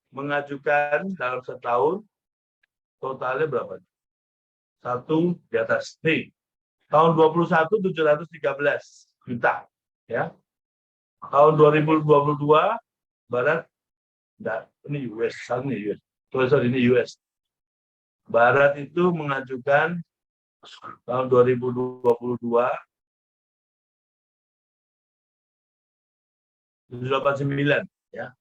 mengajukan dalam setahun totalnya berapa? Satu di atas. Nih, tahun 21 713 juta, ya. Tahun 2022 Barat, ini US, ini US. Sorry, ini US. Barat itu mengajukan tahun 2022 789, ya.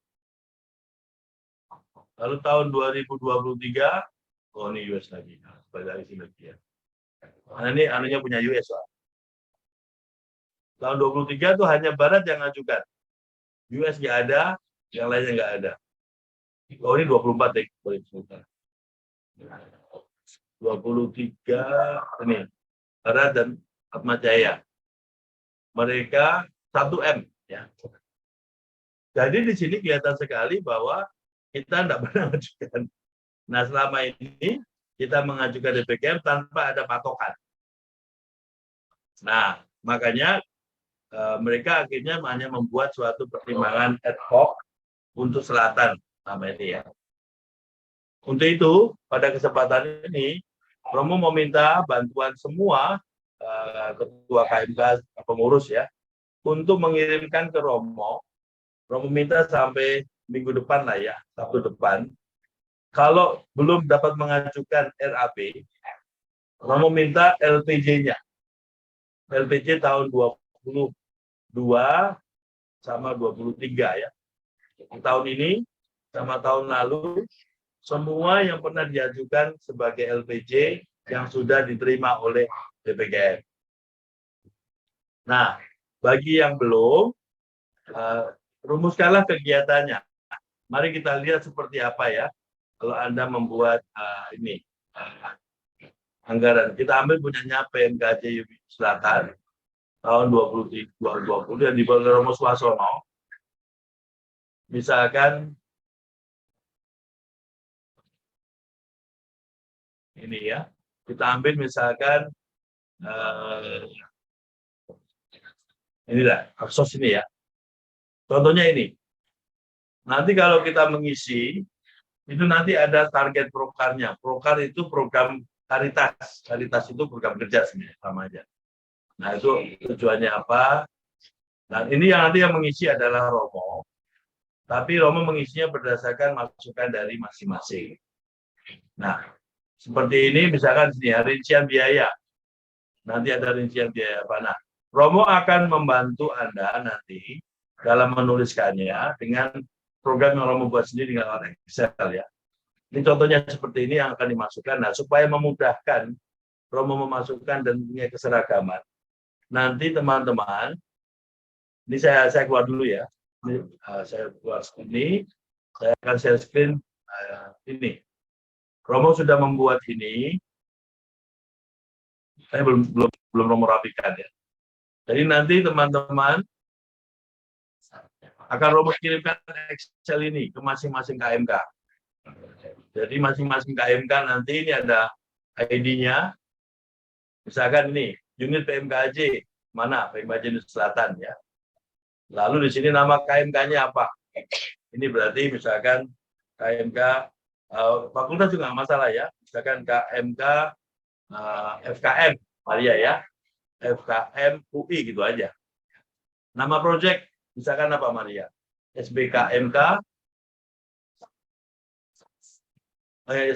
Lalu tahun 2023, oh ini US lagi, dari sini lagi ya. Nah, ini anunya punya US, Pak. Tahun 23 itu hanya Barat yang ngajukan. US nggak ada, yang lainnya nggak ada. Oh ini 24 deh, boleh sebentar. 23 ini Barat dan Atma Jaya. Mereka 1M, ya. Jadi di sini kelihatan sekali bahwa kita tidak pernah mengajukan. Nah, selama ini kita mengajukan DPKM tanpa ada patokan. Nah, makanya mereka akhirnya hanya membuat suatu pertimbangan ad hoc untuk selatan, nama ini ya. Untuk itu, pada kesempatan ini, Romo meminta bantuan semua ketua KMK, pengurus ya, untuk mengirimkan ke Romo. Romo minta sampai minggu depan lah ya, Sabtu depan. Kalau belum dapat mengajukan RAP, Romo minta LPJ-nya. LPJ tahun 22 sama 23 ya. Tahun ini sama tahun lalu, semua yang pernah diajukan sebagai LPJ yang sudah diterima oleh DPKM. Nah, bagi yang belum, rumuskanlah kegiatannya. Mari kita lihat seperti apa ya. Kalau Anda membuat ini anggaran, kita ambil punyanya PMKJ Selatan tahun 2020 yang dibuat oleh Romo Swasono. Misalkan ini ya, kita ambil misalkan inilah aksos ini ya. Contohnya ini. Nanti kalau kita mengisi, itu nanti ada target prokarnya. Prokar itu program Caritas. Caritas itu program kerja sebenarnya, sama aja. Nah, itu tujuannya apa? Dan ini yang nanti yang mengisi adalah Romo. Tapi Romo mengisinya berdasarkan masukan dari masing-masing. Nah, seperti ini misalkan sini ya, rincian biaya. Nanti ada rincian biaya apa. Nah, Romo akan membantu Anda nanti dalam menuliskannya dengan program yang Romo buat sendiri dengan Excel ya. Ini contohnya seperti ini yang akan dimasukkan. Nah, supaya memudahkan Romo memasukkan dan punya keseragaman. Nanti teman-teman, ini saya keluar dulu ya. Ini, saya keluar ini, saya akan share screen ini. Romo sudah membuat ini. Saya belum Romo rapikan ya. Jadi nanti teman-teman akan Romo kirimkan Excel ini ke masing-masing KMK. Jadi masing-masing KMK nanti ini ada ID-nya. Misalkan ini, unit PMKJ, mana? PMKJ Nusa Selatan ya. Lalu di sini nama KMK-nya apa? Ini berarti misalkan KMK, fakultas juga nggak masalah ya. Misalkan KMK FKM, Maria ya. FKM UI gitu aja. Nama project, misalkan apa Maria? SBKMK,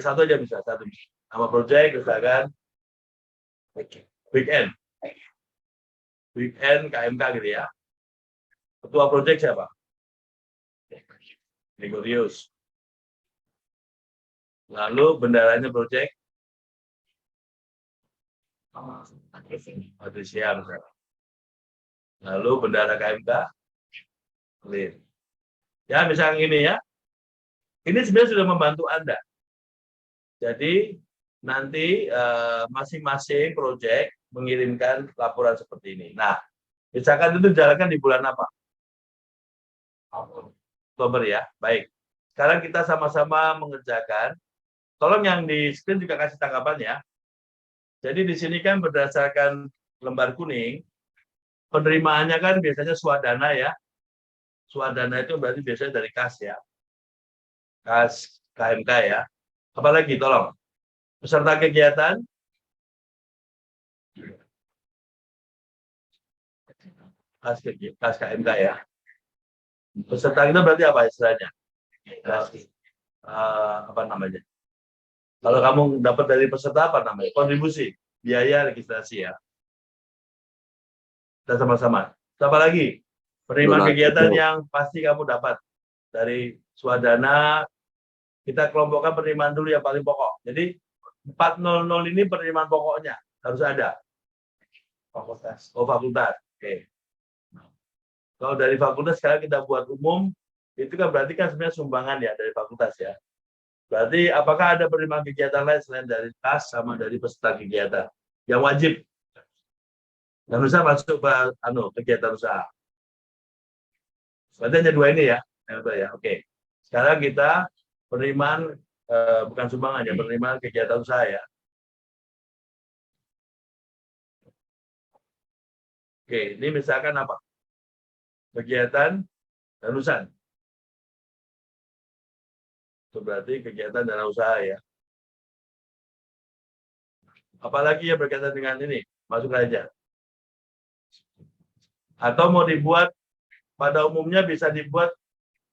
satu aja bisa, satu. Nama project misalkan Weekend KMK gitu ya. Ketua project siapa? Gregorius. Lalu bendaranya project Patricia. Lalu bendara KMK Lin. Ya misalnya ini ya. Ini sebenarnya sudah membantu Anda. Jadi nanti masing-masing proyek mengirimkan laporan seperti ini. Nah, misalkan itu dijalankan di bulan apa? Oktober ya. Baik. Sekarang kita sama-sama mengerjakan. Tolong yang di screen juga kasih tanggapan ya. Jadi di sini kan berdasarkan lembar kuning, penerimaannya kan biasanya swadana ya. Swadana itu berarti biasanya dari kas ya. kas KMK ya. Apalagi tolong. Peserta kegiatan kas KMK ya. Peserta itu berarti apa istilahnya? Apa namanya? Kalau kamu dapat dari peserta apa namanya? Kontribusi, biaya registrasi ya. Kita sama-sama. Apa lagi? Penerimaan kegiatan yang pasti kamu dapat dari swadana. Kita kelompokkan penerimaan dulu yang paling pokok. Jadi 400 ini penerimaan pokoknya harus ada. Fakultas. Oh, fakultas. Oke. Kalau dari fakultas sekarang kita buat umum, itu kan berarti kan sebenarnya sumbangan ya dari fakultas ya. Berarti apakah ada penerimaan kegiatan lain selain dari kas sama dari peserta kegiatan yang wajib? Dan usaha masuk ke kegiatan usaha. Berarti hanya dua ini ya. Oke. Sekarang kita penerimaan bukan sumbangan ya, penerimaan kegiatan usaha ya. Oke, ini misalkan apa? Kegiatan danusan. Itu berarti kegiatan dana usaha ya. Apalagi yang berkaitan dengan ini, masuk aja. Atau mau dibuat, pada umumnya bisa dibuat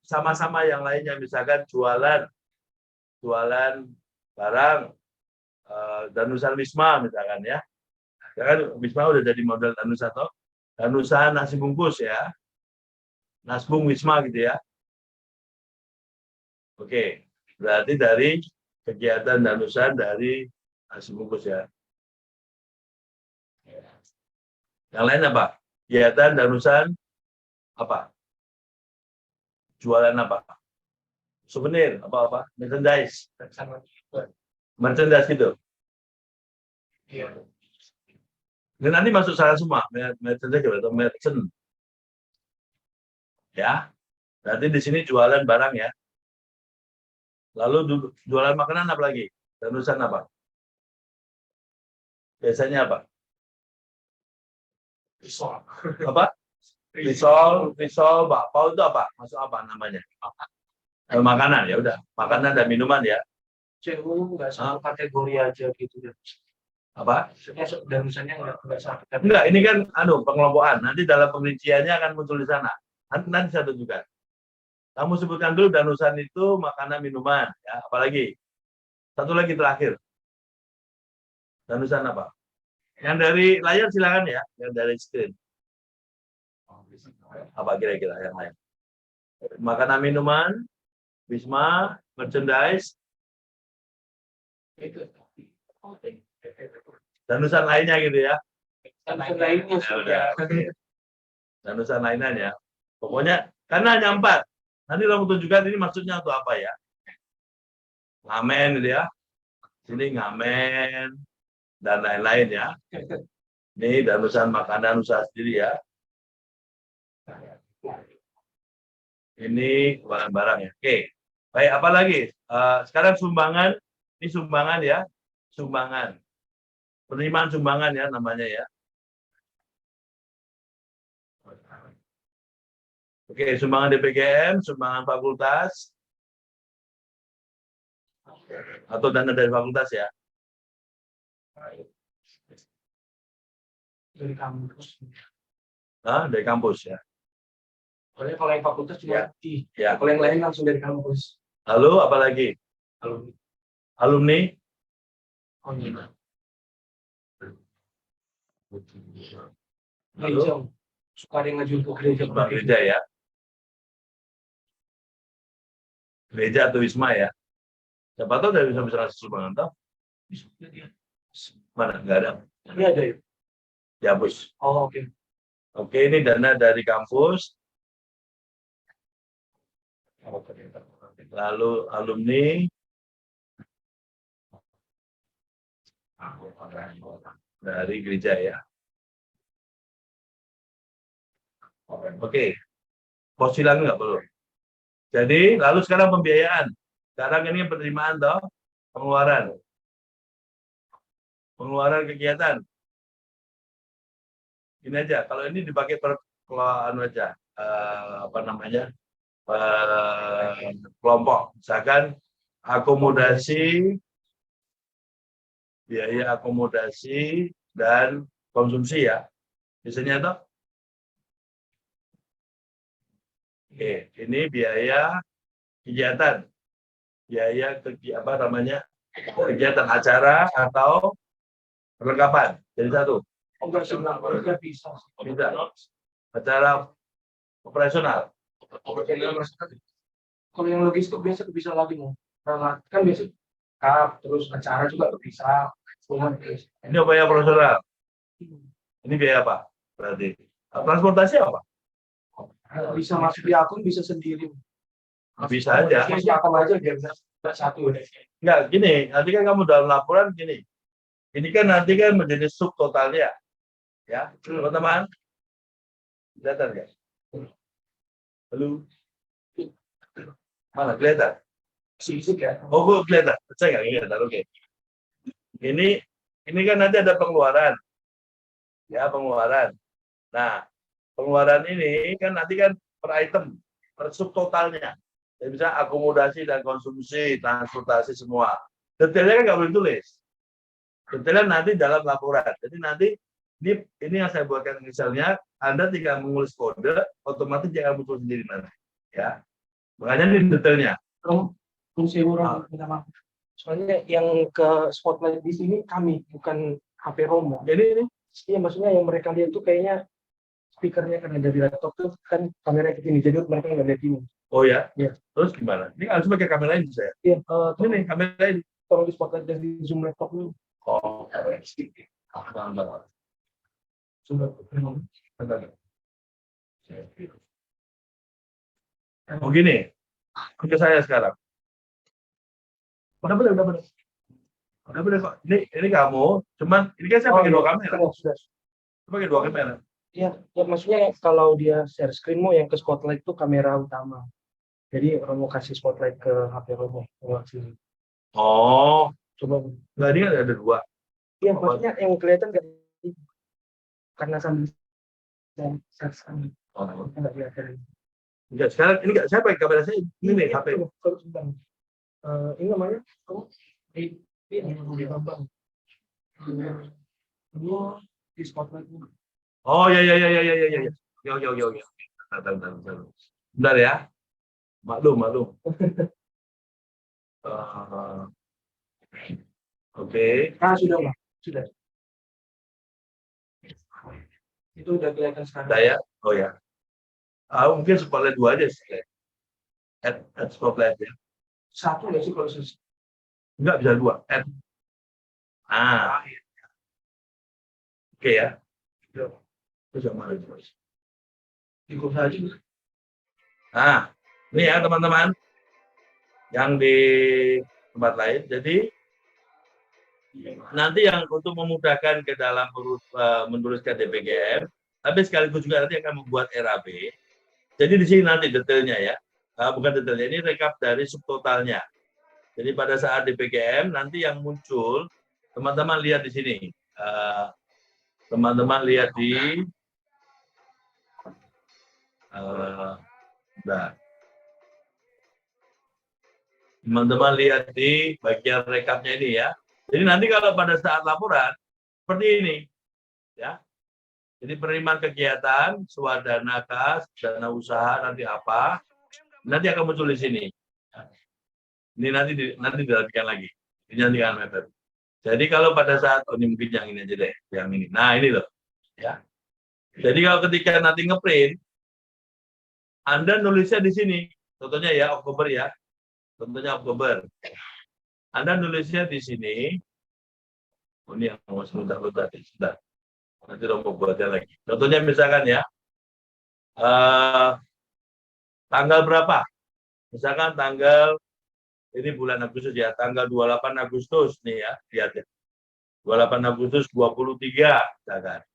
sama-sama yang lainnya, misalkan jualan barang, danusan Wisma misalkan ya. Ya kan Wisma udah jadi model danusan toh. Danusan nasi bungkus ya. Nasbung Wisma gitu ya. Oke, berarti dari kegiatan danusan dari nasi bungkus ya. Yang lain apa? Kegiatan danusan apa? Jualan apa? Souvenir apa? Merchandise. Merchandise gitu. Iya. Dan nanti masuk sana semua, merchandise atau merchant. Ya. Berarti di sini jualan barang ya. Lalu jualan makanan apa lagi? Danusan apa? Biasanya apa? Risol. Apa? Risol, bakpao itu apa? Masuk apa namanya? Makanan ya udah. Makanan dan minuman ya. CU nggak satu kategori aja gitu ya. Apa? Danusannya nggak satu kategori. Enggak, ini kan pengelompokan. Nanti dalam perinciannya akan muncul di sana. Nanti saya tunjukkan. Kamu sebutkan dulu danusan itu makanan minuman ya. Apalagi? Satu lagi terakhir. Danusan apa? Yang dari layar silakan ya, yang dari screen. Apa kira-kira yang lain? Makanan minuman, Wisma, merchandise, danusan lainnya gitu ya. Danusan lainnya sudah. Danusan lainnya ya. Pokoknya karena hanya 4. Nanti kamu tunjukkan ini maksudnya untuk apa ya? Ngamen gitu ya. Sini ngamen dan lain-lain ya. Ini danusan makanan usaha sendiri ya. Ini barang-barang ya. Oke. Baik, apa lagi? Sekarang sumbangan. Ini sumbangan ya. Sumbangan. Penerimaan sumbangan ya namanya ya. Oke, sumbangan DPGM, sumbangan fakultas. Atau dana dari fakultas ya. Dari kampus. Dari kampus ya. Soalnya kalau yang fakultas cuma ya. Kalau yang lain langsung dari kampus. Lalu apa lagi? Alumni. Oh iya. Lalu suka ada yang ngajuin ke gereja. Gereja ya. Gereja atau Wisma ya. Siapa tahu dari bisa ngasih sumbangan tahu. Mana? Enggak ada. Ini ada ya? Dihapus. Oh, oke. Oke, ini dana dari kampus. Lalu alumni. Dari gereja ya. Oke. Pos silang nggak perlu. Jadi, lalu sekarang pembiayaan. Sekarang ini penerimaan toh, pengeluaran. Pengeluaran kegiatan. Ini aja, kalau ini dipakai per aja, apa namanya? kelompok. Misalkan biaya akomodasi dan konsumsi ya. Biasanya itu. Oke, ini biaya kegiatan. Kegiatan acara atau perlengkapan. Jadi satu. Enggak bisa. Acara operasional. Kalau yang logistik biasa bisa lagi mau. Kan biasa terus acara juga bisa. Ini biaya operasional. Ini biaya apa? Berarti transportasi apa? Bisa masuk di akun, bisa sendiri. Bisa aja. Apa aja biar satu. Enggak, gini. Nanti kan kamu dalam laporan gini. Ini kan nanti kan menjadi sub totalnya. Ya, teman-teman. Kelihatan nggak? Halo? Mana kelihatan? Fisik ya. Oh, kelihatan. Saya nggak kelihatan. Oke. Ini kan nanti ada pengeluaran. Ya, pengeluaran. Nah, pengeluaran ini kan nanti kan per item, per subtotalnya. Jadi bisa akomodasi dan konsumsi, transportasi semua. Detailnya kan nggak boleh tulis. Detailnya nanti dalam laporan. Jadi nanti ini yang saya buatkan misalnya, Anda tinggal menulis kode, otomatis dia akan muncul sendiri nanti. Ya, makanya ini detailnya. Minta maaf. Soalnya yang ke spotlight di sini kami, bukan HP Romo. Jadi ini. Iya, maksudnya yang mereka lihat tuh kayaknya speakernya kan ada di laptop tuh kan kamera ke sini, jadi mereka nggak lihat ini. Oh ya? Iya. Terus gimana? Ini harus pakai kamera ini saya. Iya. Ini nih kamera ini. Tolong di spotlight dari zoom laptop dulu. Oh. Oh gini. Ke saya sekarang. Udah boleh. Udah boleh kok. Ini kamu, cuman ini kan saya pakai dua kamera. Sudah. Saya pakai dua kamera. Iya, ya maksudnya kalau dia share screenmu yang ke spotlight itu kamera utama. Jadi Romo kasih spotlight ke HP Romo. Oh, Coba. nggak ini kan ada dua. Iya, maksudnya yang kelihatan nggak karena sambil share screen. Nggak kelihatan. Enggak, sekarang ini enggak saya pakai kamera saya. Ini nih HP. Ini namanya ini Bambang. Di spotlight. Oh ya. Yo. Bentar ya. Maklum. Oke. Sudah. Itu udah kelihatan sekarang. Saya. Oh ya. Mungkin spotlight dua aja sih. Add spotlight ya. Satu nggak sih kalau Enggak bisa dua. Add. Oke ya. Terus yang mana? Ikut saja. Nah, ini ya teman-teman. Yang di tempat lain. Jadi nanti yang untuk memudahkan ke dalam menuliskan DPGM, tapi sekaligus juga nanti akan membuat RAB. Jadi di sini nanti detailnya ya. Bukan detailnya, ini rekap dari subtotalnya. Jadi pada saat DPGM nanti yang muncul, teman-teman lihat di sini. Teman-teman lihat di teman-teman lihat di bagian rekapnya ini ya. Jadi nanti kalau pada saat laporan seperti ini ya. Jadi penerimaan kegiatan, swadana kas, dana usaha nanti apa? Nanti akan muncul di sini. Ini nanti dirapikan lagi. Ini nanti akan mepet. Jadi kalau pada saat ini mungkin yang ini aja deh, yang ini. Nah, ini loh. Ya. Jadi kalau ketika nanti ngeprint, Anda nulisnya di sini. Contohnya ya Oktober ya. Contohnya Oktober. Anda nulisnya di sini. Oh, ini yang mau sebentar tadi. Sudah. Nanti Romo buatnya lagi. Contohnya misalkan ya. Tanggal berapa? Misalkan tanggal ini bulan Agustus ya, tanggal 28 Agustus nih ya, lihat ya. 28 Agustus 23 misalkan.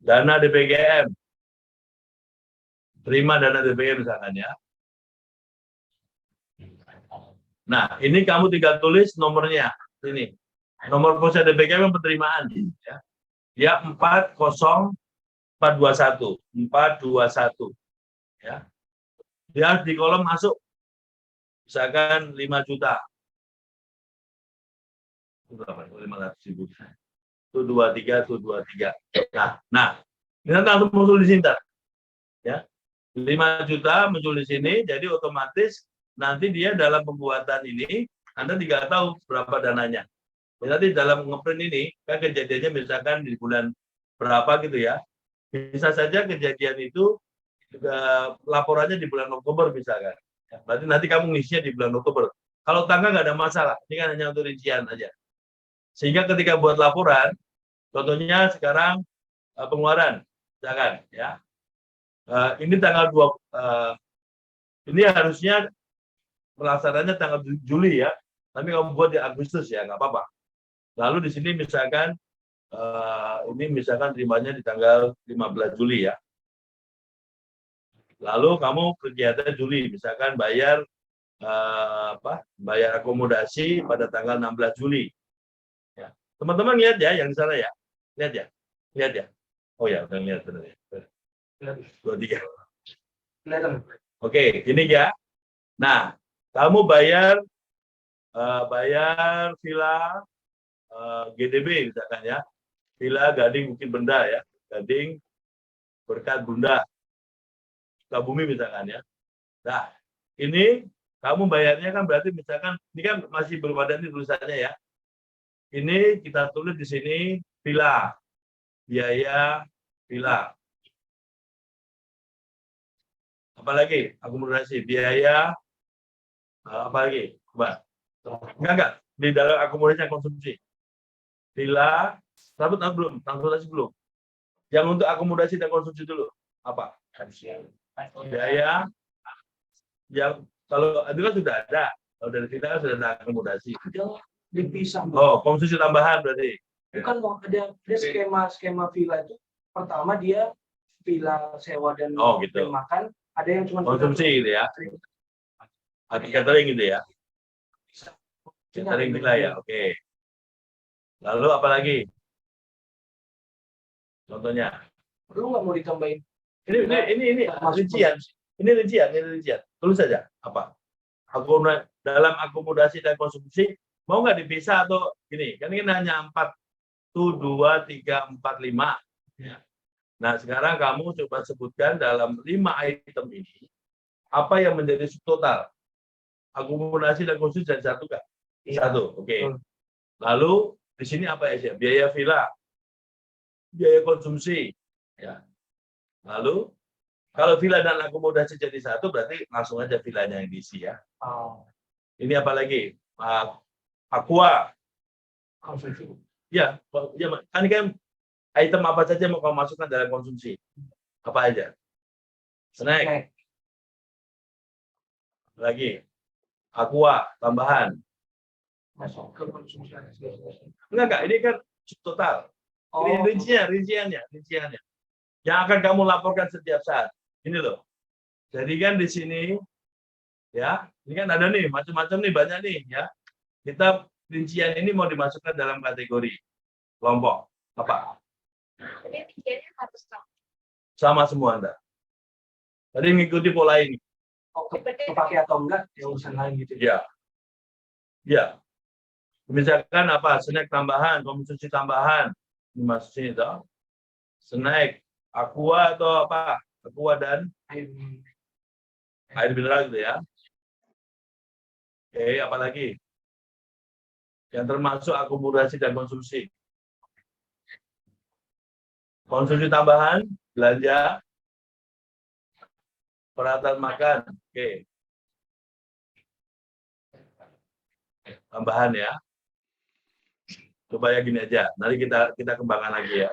Dana DPGM. Terima dana DPGM misalkan ya. Nah, ini kamu tinggal tulis nomornya. Ini. Nomor pos DPGM yang penerimaan ya. Ya 40421. 421. Ya. Dia di kolom masuk, misalkan 5 juta. Itu berapa? 500.000. Itu 23, itu 23. Nah, ini nanti langsung muncul di sini. Ya. 5 juta muncul di sini, jadi otomatis nanti dia dalam pembuatan ini, Anda tidak tahu berapa dananya. Nanti dalam ngeprint ini, kan kejadiannya misalkan di bulan berapa gitu ya, bisa saja kejadian itu laporannya di bulan Oktober misalkan. Berarti nanti kamu ngisinya di bulan Oktober. Kalau tanggal nggak ada masalah, ini kan hanya untuk rincian aja. Sehingga ketika buat laporan, contohnya sekarang pengeluaran, misalkan ya, ini tanggal 2, ini harusnya pelaksananya tanggal Juli ya, tapi kamu buat di Agustus ya, nggak apa-apa. Lalu di sini misalkan, ini misalkan terimanya di tanggal 15 Juli ya. Lalu kamu kegiatan Juli, misalkan bayar bayar akomodasi pada tanggal 16 Juli. Ya. Teman-teman lihat ya yang di sana ya, lihat ya, lihat ya. Oh ya, udah lihat benar ya. 23. Oke, ini ya. Nah, kamu bayar villa GDB misalkan ya, villa Gading Bukit Benda ya, Gading Berkat Bunda, Sukabumi misalkan ya. Nah, ini kamu bayarnya kan berarti misalkan ini kan masih belum ada nih tulisannya ya. Ini kita tulis di sini villa, biaya villa. Apalagi akomodasi, biaya apalagi? Coba. Enggak di dalam akomodasi dan konsumsi. Villa, belum, transportasi belum. Yang untuk akomodasi dan konsumsi dulu apa? Biaya yang kalau itu kan sudah ada. Kalau dari kita kan sudah ada akomodasi. Dipisah. Oh, konsumsi tambahan berarti. Bukan dong, ada skema villa itu. Pertama dia villa sewa dan gitu. makan. Ada yang cuma konsumsi gitu ya. Catering gitu ya. Catering villa ya, oke. Lalu apa lagi? Contohnya. Lu nggak mau ditambahin? Ini rincian. Ini rincian. Tulis saja apa? Dalam akomodasi dan konsumsi mau nggak dipisah atau gini? Kan ini hanya 4 tuh 2, 3, 4, 5. Ya. Nah, sekarang kamu coba sebutkan dalam 5 item ini apa yang menjadi subtotal? Akomodasi dan konsumsi dan satu nggak? Satu, oke. Lalu di sini apa aja? Biaya villa, biaya konsumsi, ya. Lalu kalau villa dan akomodasi jadi satu, berarti langsung aja villanya yang diisi ya. Ini apa lagi? Aqua. Ya, kan item apa saja mau kamu masukkan dalam konsumsi? Apa aja? Snack. Lagi. Aqua, tambahan. Masuk ke konsumsi. Enggak, ini kan total. Ini rinciannya. Yang akan kamu laporkan setiap saat. Ini loh. Jadi kan di sini, ya, ini kan ada nih, macam-macam nih, banyak nih, ya. Kita rincian ini mau dimasukkan dalam kategori kelompok apa? Jadi rinciannya harus sama semua Anda. Tadi mengikuti pola ini. Pakai atau enggak, ya urusan lain gitu. Ya. Misalkan apa? Snack tambahan, konsumsi tambahan, dimasukin itu. Snack, aqua atau apa? Aqua dan air mineral gitu ya. Oke, apalagi? Yang termasuk akomodasi dan konsumsi. Konsumsi tambahan, belanja, peralatan makan. Oke. Tambahan ya. Coba ya gini aja. Nanti kita kembangkan lagi ya.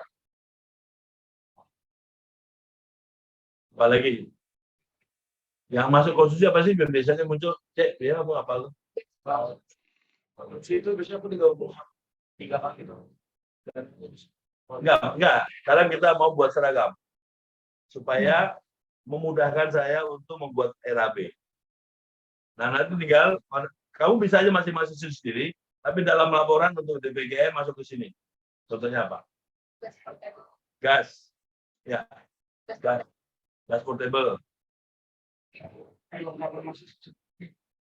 Apalagi? Yang masuk konsumsi apa sih? Biasanya muncul, cek, ya kamu apa lu? Konsumsi itu biasanya aku digabung 3 kali gitu. Enggak. Sekarang kita mau buat seragam. Supaya memudahkan saya untuk membuat RAB. Nah, nanti tinggal, kamu bisa aja masing-masing sendiri, tapi dalam laporan untuk DPGM masuk ke sini. Contohnya apa? Gas. Ya. Gas portable. Perlengkapan masuk.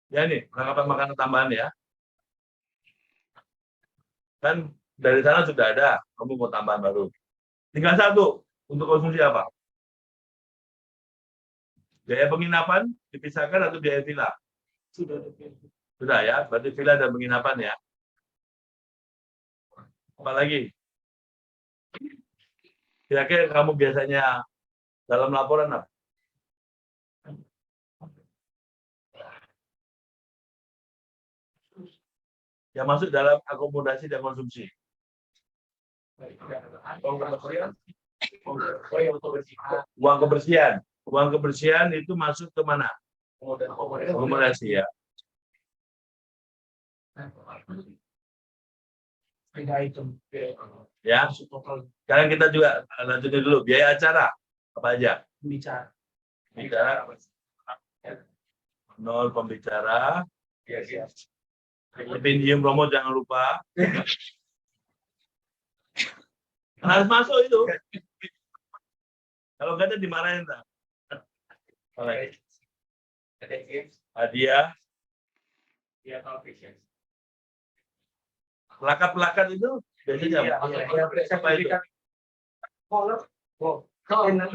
Ya ini, perlengkapan makanan tambahan ya. Kan dari sana sudah ada, kamu mau tambahan baru. Tinggal satu, untuk konsumsi apa? Biaya penginapan dipisahkan atau biaya villa? Sudah ada. Sudah ya, berarti villa dan penginapan ya. Apalagi? Kira-kira kamu biasanya dalam laporan apa? Yang masuk dalam akomodasi dan konsumsi. Uang kebersihan. Uang kebersihan itu masuk ke mana? Akomodasi ya. Beda item. Ya. Sekarang kita juga lanjutin dulu. Biaya acara apa aja? Bicara. Bicara. Nol pembicara. Pinjam promo jangan lupa. Harus masuk itu. Kalau nggak ada dimarahin tak? Hadiah. Plakat-plakat itu biasanya apa itu?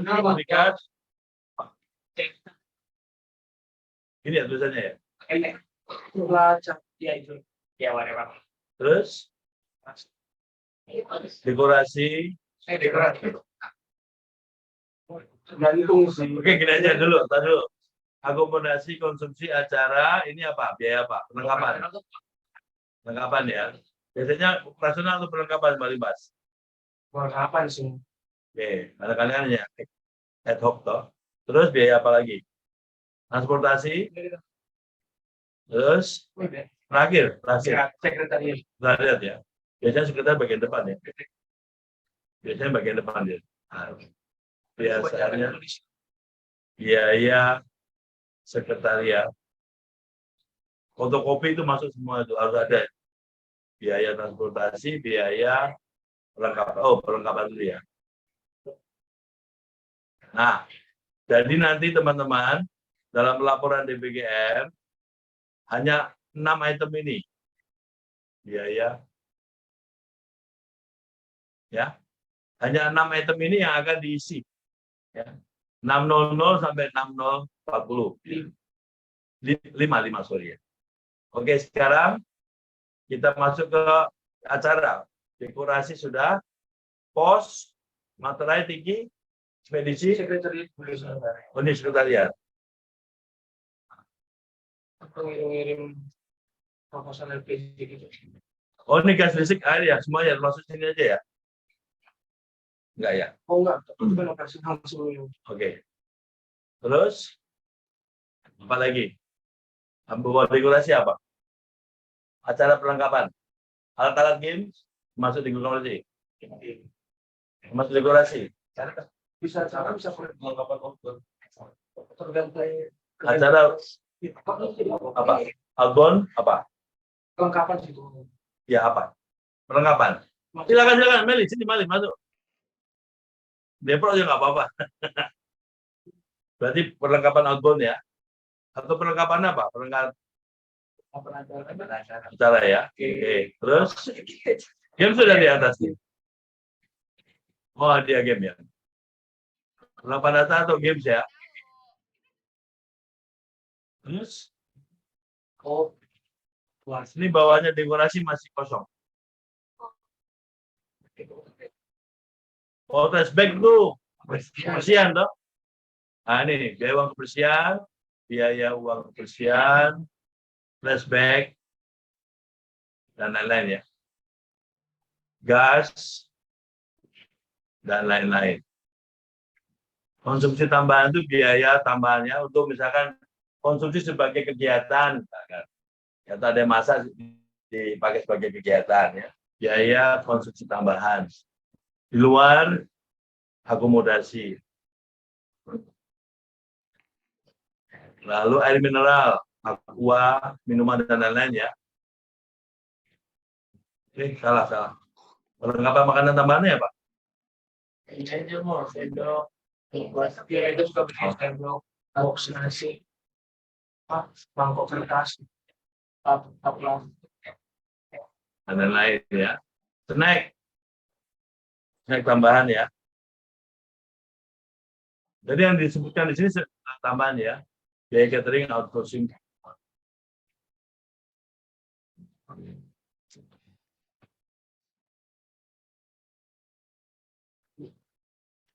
Sertifikat. Ini ya tulisannya ya. Ya itu. Terus dekorasi. Tergantung sih. Oke, gini aja dulu. Tadi dulu. Akomodasi, konsumsi, acara, ini apa? Biaya apa? Perlengkapan. Perlengkapan ya. Biasanya operasional atau perlengkapan Mbak Limbas? Kapan sih? Oke, kadang-kadang ya ad hoc toh. Terus biaya apa lagi? Transportasi. Terus terakhir. Sekretariat ya. Biasanya sekretariat bagian depan ya. Biasanya bagian depan ya. Biasanya biaya sekretariat. Fotokopi itu masuk semua itu harus ada. Biaya transportasi, biaya perlengkapan. Oh, perlengkapan dulu ya. Nah, jadi nanti teman-teman dalam laporan DPGR hanya 6 item ini. Biaya. Ya. Hanya 6 item ini yang akan diisi. Ya. 600 sampai 6040. 5 sorry ya. Oke, sekarang kita masuk ke acara. Dekorasi sudah, pos, materai tinggi, ekspedisi, sekretariat. Ngirim proposal LPG gitu. Oh, ini gas listrik air ya, semuanya termasuk sini aja ya? Enggak ya? Oh enggak, itu kan operasional seluruhnya. Oke. Terus, apa lagi? Buat dekorasi apa? Acara perlengkapan. Alat-alat game masuk dekorasi. Masuk dekorasi. Bisa perlengkapan outdoor. Tergantung Acara apa? Album apa? kelengkapan situ. Ya apa? Perlengkapan. Silakan Meli, sini Meli masuk. Depok aja nggak apa-apa. Berarti perlengkapan outbound ya? Atau perlengkapan apa? Perlengkapan acara ya? Oke. Terus game sudah di atas nih. Oh, hadiah game ya. Perlengkapan acara atau games ya? Terus ini bawahnya dekorasi masih kosong. Oh, flashback tuh. Kebersihan toh. Nah, ini biaya uang kebersihan, flashback, dan lain-lain ya. Gas, dan lain-lain. Konsumsi tambahan itu biaya tambahannya untuk misalkan konsumsi sebagai kegiatan. Misalkan. Atau ada masa dipakai sebagai kegiatan ya. Biaya konsumsi tambahan. Di luar akomodasi. Lalu air mineral, aqua, minuman dan lain-lain ya. Salah. Perlengkapan makanan tambahannya ya, Pak? Ini mau sendok, itu juga bikin sendok, box nasi. mangkok kertas, dan lain-lain ya. Snack tambahan ya. Jadi yang disebutkan di sini tambahan ya. Biaya catering outsourcing.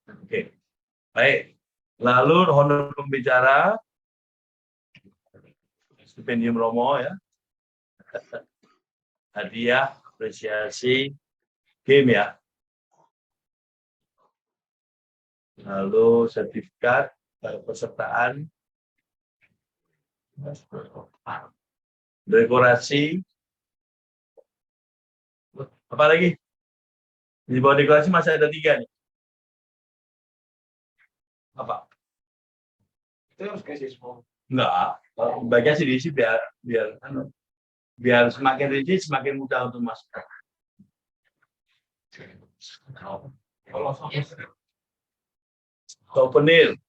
Oke. Baik. Lalu honor pembicara stipendium Romo ya. Hadiah, apresiasi, game ya. Lalu sertifikat pesertaan, dekorasi, apa lagi? Di bawah dekorasi masih ada 3 nih. Apa? Itu harus kasih semua. Enggak. Bagian sih diisi biar semakin rinci semakin mudah untuk masuk. Souvenir,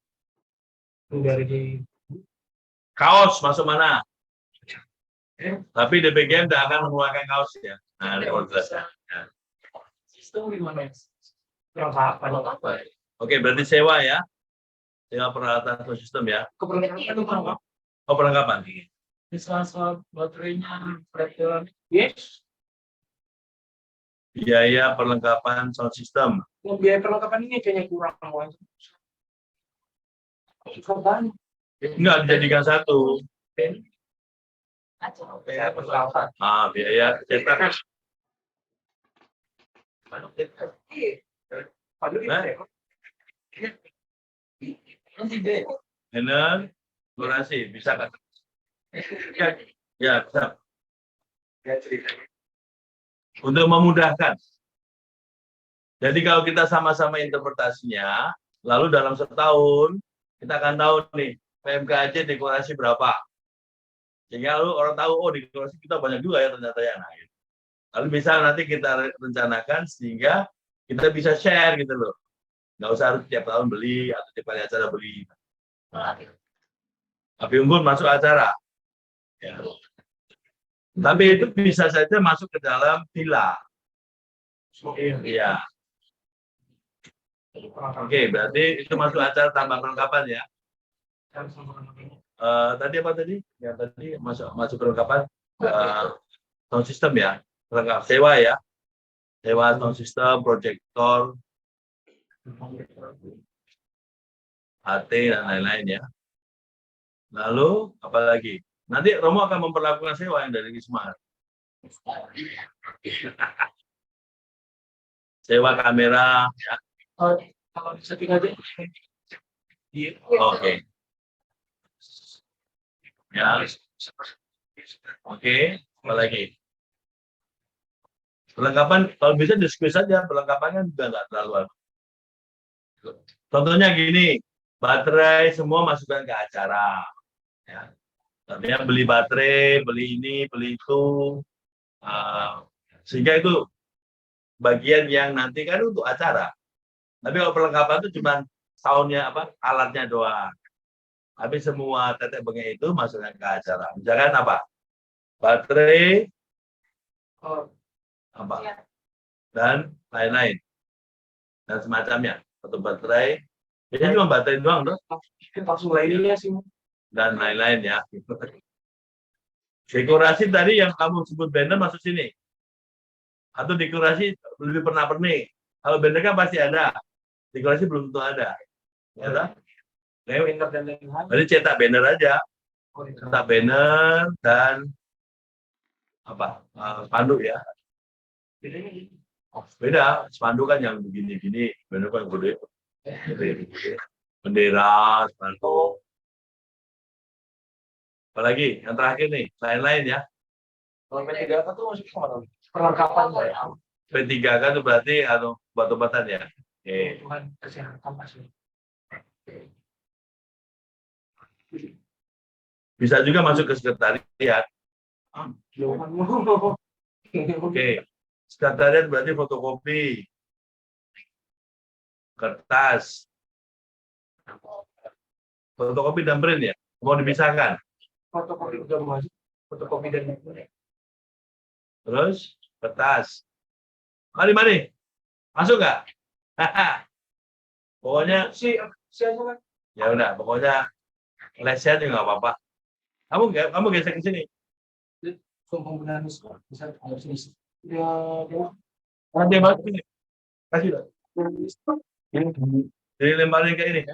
Dari di kaos masuk mana? Tapi DPGM tidak akan mengeluarkan kaos ya. Nah, sistem gimana? Perlengkapan. Oke, berarti sewa ya. Sewa peralatan sound system ya. Keperluan itu berapa? Oh, perlengkapan. Bisa baterainya, breaker. Yes. Biaya perlengkapan sound system. Biaya perlengkapan ini kayaknya kurang. Korban. Enggak dijadikan satu. Biaya perlengkapan. Biaya cetak. Benar. Durasi bisa kan? Ya, bisa. Untuk memudahkan. Jadi kalau kita sama-sama interpretasinya, lalu dalam setahun kita akan tahu nih PMKJ dekorasi berapa. Sehingga lalu orang tahu, oh dekorasi kita banyak juga ya ternyata ya. Nah, gitu. Lalu bisa nanti kita rencanakan sehingga kita bisa share gitu loh. Nggak usah harus tiap tahun beli atau tiap kali acara beli. Nah, api unggun masuk acara. Ya. Tapi itu bisa saja masuk ke dalam villa. Iya. Oke, berarti itu masuk acara tambah perlengkapan ya. Tadi apa tadi? Yang tadi masuk perlengkapan sound system ya. Perlengkap sewa ya. Sewa sound system, proyektor, HT dan lain-lain ya. Lalu apa lagi? Nanti Romo akan memperlakukan sewa yang dari Wisma. Sewa kamera ya. Kalau setting aja. Oke. Ya. Oke, apa lagi? Perlengkapan kalau bisa diskusi saja, perlengkapannya juga nggak terlalu. Contohnya gini, baterai semua masukkan ke acara. Ya. Artinya beli baterai, beli ini, beli itu. Sehingga itu bagian yang nanti kan untuk acara. Tapi kalau perlengkapan itu cuma soundnya apa, alatnya doang. Tapi semua tetek bengek itu masukkan ke acara. Misalkan apa? Baterai, apa? Dan lain-lain. Dan semacamnya. Satu baterai. Biasanya cuma baterai doang, dong. Langsung lainnya sih. Dan lain-lain ya. Dekorasi tadi yang kamu sebut banner masuk sini. Atau dekorasi lebih pernak-pernik. Kalau banner kan pasti ada. Dekorasi belum tentu ada. Ya kan? Jadi cetak banner aja. Cetak banner dan apa? Spanduk ya. Beda. Spanduk kan yang begini-gini. Banner kan gede. Bendera, spanduk. Apalagi yang terakhir nih, lain-lain ya. Kalau P3K itu masuk sama perlengkapan ya. P3K itu berarti atau obat-obatan ya. Oke. Kebutuhan kesehatan masuk. Bisa juga masuk ke sekretariat. Oke. Sekretariat berarti fotokopi, kertas, fotokopi dan print ya. Mau dipisahkan. fotokopi udah masuk, fotokopi dan Terus kertas. Mari. Masuk nggak? Pokoknya si aja kan. ya udah, pokoknya lesehan juga nggak apa-apa. Kamu geser ke sini. Penggunaan bisa harus isi. Ya, Nanti masuk sini. Kasih lah. Ini dilemparin ke ini.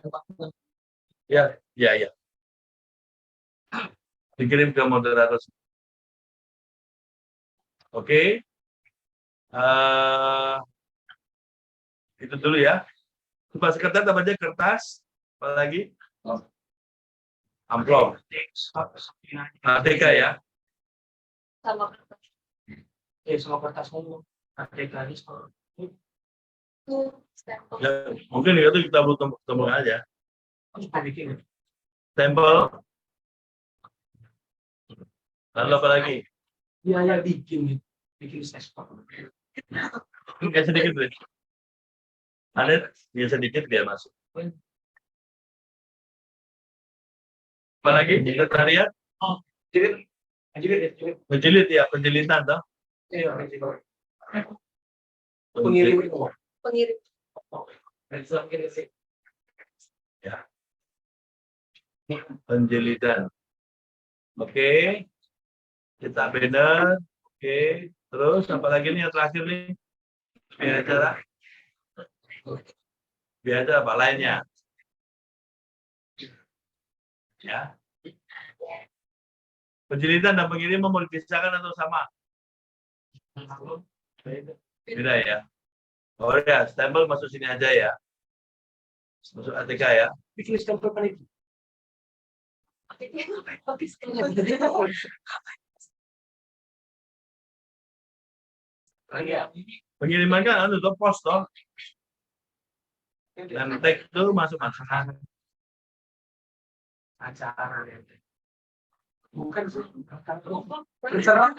Ya. Dikirim ke moderator. Oke. Itu dulu ya. Coba sekretaris apa aja kertas, apa lagi? Amplop. ATK ya. sama kertas. sama kertas ngomong. ATK ini Stempel. Ya, mungkin itu kita perlu tembak aja. harus bikin. Stempel. Lalu apa lagi? Ya bikin stempel. Kayak sedikit deh. Ada dia sedikit dia masuk. Apa lagi? Sekretariat? Jilid. Penjilid ya, penjilitan toh. Iya, pengirim itu. Pengirim. Ya. Penjilitan. Oke. Kita banner. Oke. Terus apa lagi nih yang terakhir nih? Biasa apa lainnya? Ya. Penjilitan dan pengiriman mau dipisahkan atau sama? Beda ya. Oh ya, stempel masuk sini aja ya. Masuk ATK ya. Bikin stempel kan itu. Pengiriman kan anu tuh pos toh. Dan tag itu masuk Acara. Bukan sih. Terserah.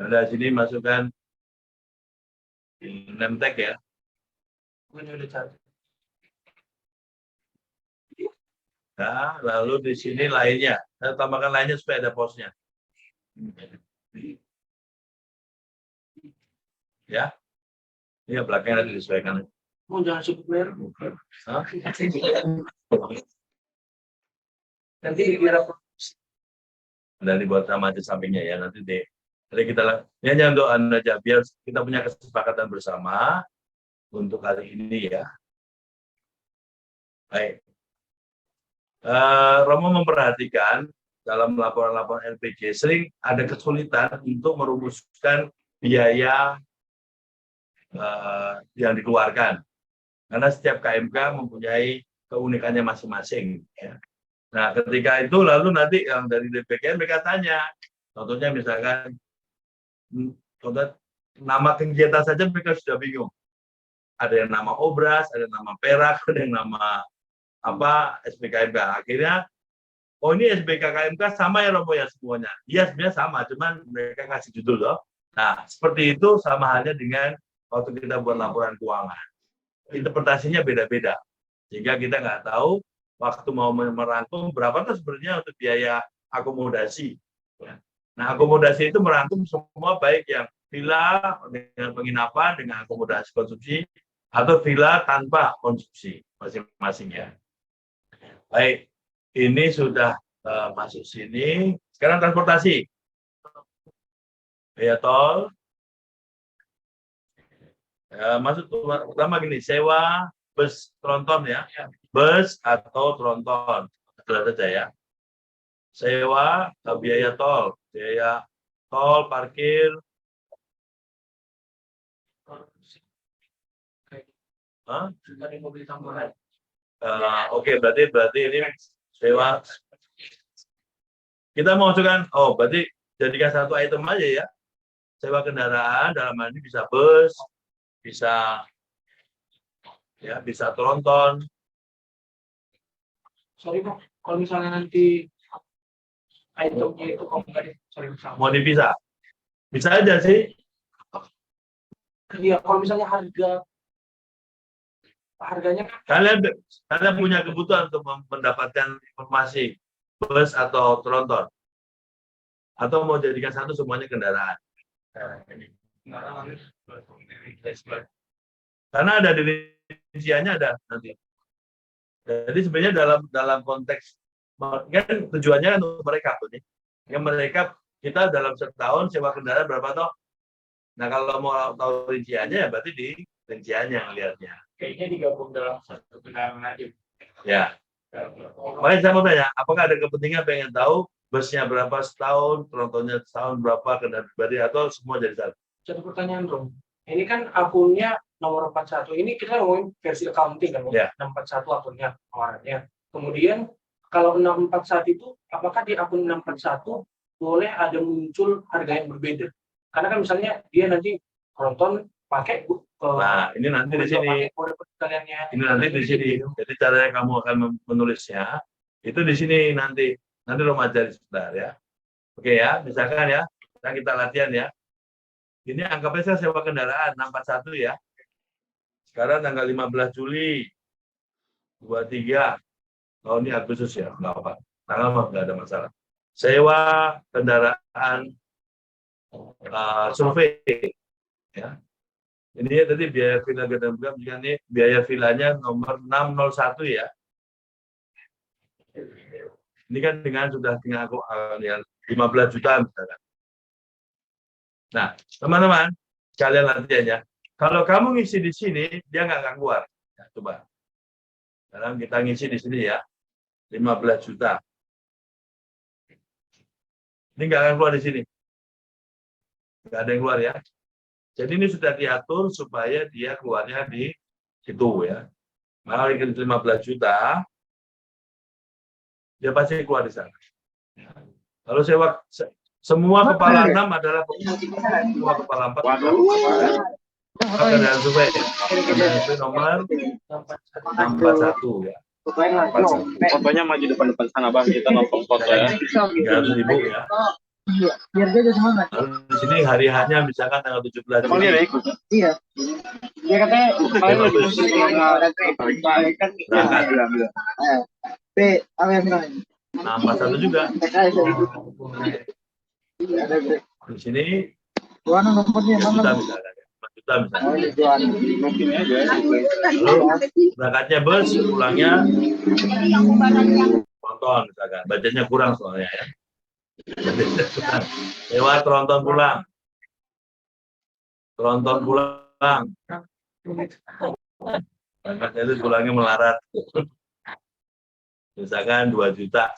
Udah sini masukkan name tag ya. Ini udah cari. Nah, lalu di sini lainnya. Saya tambahkan lainnya supaya ada posnya. Ya. Ini belakangnya nanti disesuaikan. Mau jangan sebut merek. Hah? Nanti biar apa? Dan dibuat sama di sampingnya ya. Nanti kita ini hanya untuk Anda aja biar kita punya kesepakatan bersama untuk kali ini ya. Baik. Romo memperhatikan dalam laporan-laporan LPG sering ada kesulitan untuk merumuskan biaya yang dikeluarkan karena setiap KMK mempunyai keunikannya masing-masing. Ya. Nah, ketika itu lalu nanti yang dari DPKN mereka tanya, contohnya misalkan nama kegiatan saja mereka sudah bingung. Ada yang nama obras, ada yang nama perak, ada yang nama apa SBKMK. Akhirnya ini SBKMK sama ya Romo ya semuanya. Iya sebenarnya sama, cuman mereka kasih judul loh. Nah seperti itu sama halnya dengan waktu kita buat laporan keuangan. Interpretasinya beda-beda, sehingga kita nggak tahu waktu mau merangkum berapa tuh sebenarnya untuk biaya akomodasi. Nah akomodasi itu merangkum semua baik yang villa dengan penginapan dengan akomodasi konsumsi atau villa tanpa konsumsi masing-masing ya. Baik, ini sudah masuk sini. Sekarang transportasi. Biaya tol. Masuk pertama gini, sewa bus tronton ya. Bus atau tronton. Jelas saja ya. Sewa biaya tol. Biaya tol, parkir. Mobil tambahan. Oke, berarti ini sewa. Kita mau masukkan, berarti jadikan satu item aja ya. Sewa kendaraan dalam hal ini bisa bus, bisa tronton. Sorry Pak, kalau misalnya nanti itemnya itu kalau nggak Mau dipisah? Bisa aja sih. Iya, kalau misalnya harga harganya kan Kalian punya kebutuhan untuk mendapatkan informasi bus atau tronton, atau mau jadikan satu semuanya kendaraan. Karena ada di rinciannya ada nanti. Jadi sebenarnya dalam konteks kan tujuannya kan untuk mereka tuh nih. Yang mereka kita dalam setahun sewa kendaraan berapa toh? Nah kalau mau tahu rinciannya ya berarti di rinciannya lihatnya. kayaknya digabung dalam satu kendaraan aja. Ya. Makanya saya mau tanya, apakah ada kepentingan pengen tahu busnya berapa setahun, trontonnya setahun berapa, kendaraan pribadi atau semua jadi satu? Satu pertanyaan, Bro. Ini kan akunnya nomor 41. Ini kita ngomongin versi accounting kan, Ya. 641 akunnya awalnya. Kemudian kalau 641 itu, apakah di akun 641 boleh ada muncul harga yang berbeda? Karena kan misalnya dia nanti tronton pakai Nah, ini nanti di sini. Ini nanti di sini. Jadi caranya kamu akan menulisnya itu di sini nanti. Nanti lo ajarin sebentar ya. Oke ya, misalkan ya, kita latihan ya. Ini anggapnya saya sewa kendaraan 641 ya. Sekarang tanggal 15 Juli 23. Oh ini Agustus ya, nggak apa. Tanggal mah nggak ada masalah. Sewa kendaraan survei ya. Ini ya tadi biaya villa Gadang Buka, ini biaya villanya nomor 601 ya. Ini kan dengan aku ya, 15 juta misalkan. Nah, teman-teman, kalian latihan ya. Kalau kamu ngisi di sini, dia nggak akan keluar. Ya, coba. Sekarang kita ngisi di sini ya, 15 juta. Ini nggak akan keluar di sini. Nggak ada yang keluar ya. Jadi ini sudah diatur supaya dia keluarnya di situ ya. Maka 15 juta, dia pasti keluar di sana. Kalau semua kepala 6 adalah semua kepala 4. Kendaraan survei. Itu nomor 641 ya. Fotonya maju depan sana Bang, kita nonton foto ya. 300.000 ya. Biar dia jadi semangat. Lalu di sini hari hanya misalkan tanggal 17 Emang dia Juli. ada ikut? Iya. Dia katanya paling lebih kan. Berangkat. Apa yang bilang? 641 juga. PKS ada Greg. Di sini Juana nomornya 3 juta mana? misalkan. 4 juta misalkan. Oh, ini Juana. Mungkin aja. Lalu berangkatnya bus, pulangnya tronton misalkan. Budgetnya kurang soalnya ya. Lewat tronton pulang. Tronton pulang. Berangkatnya itu pulangnya melarat. Misalkan 2,5 juta.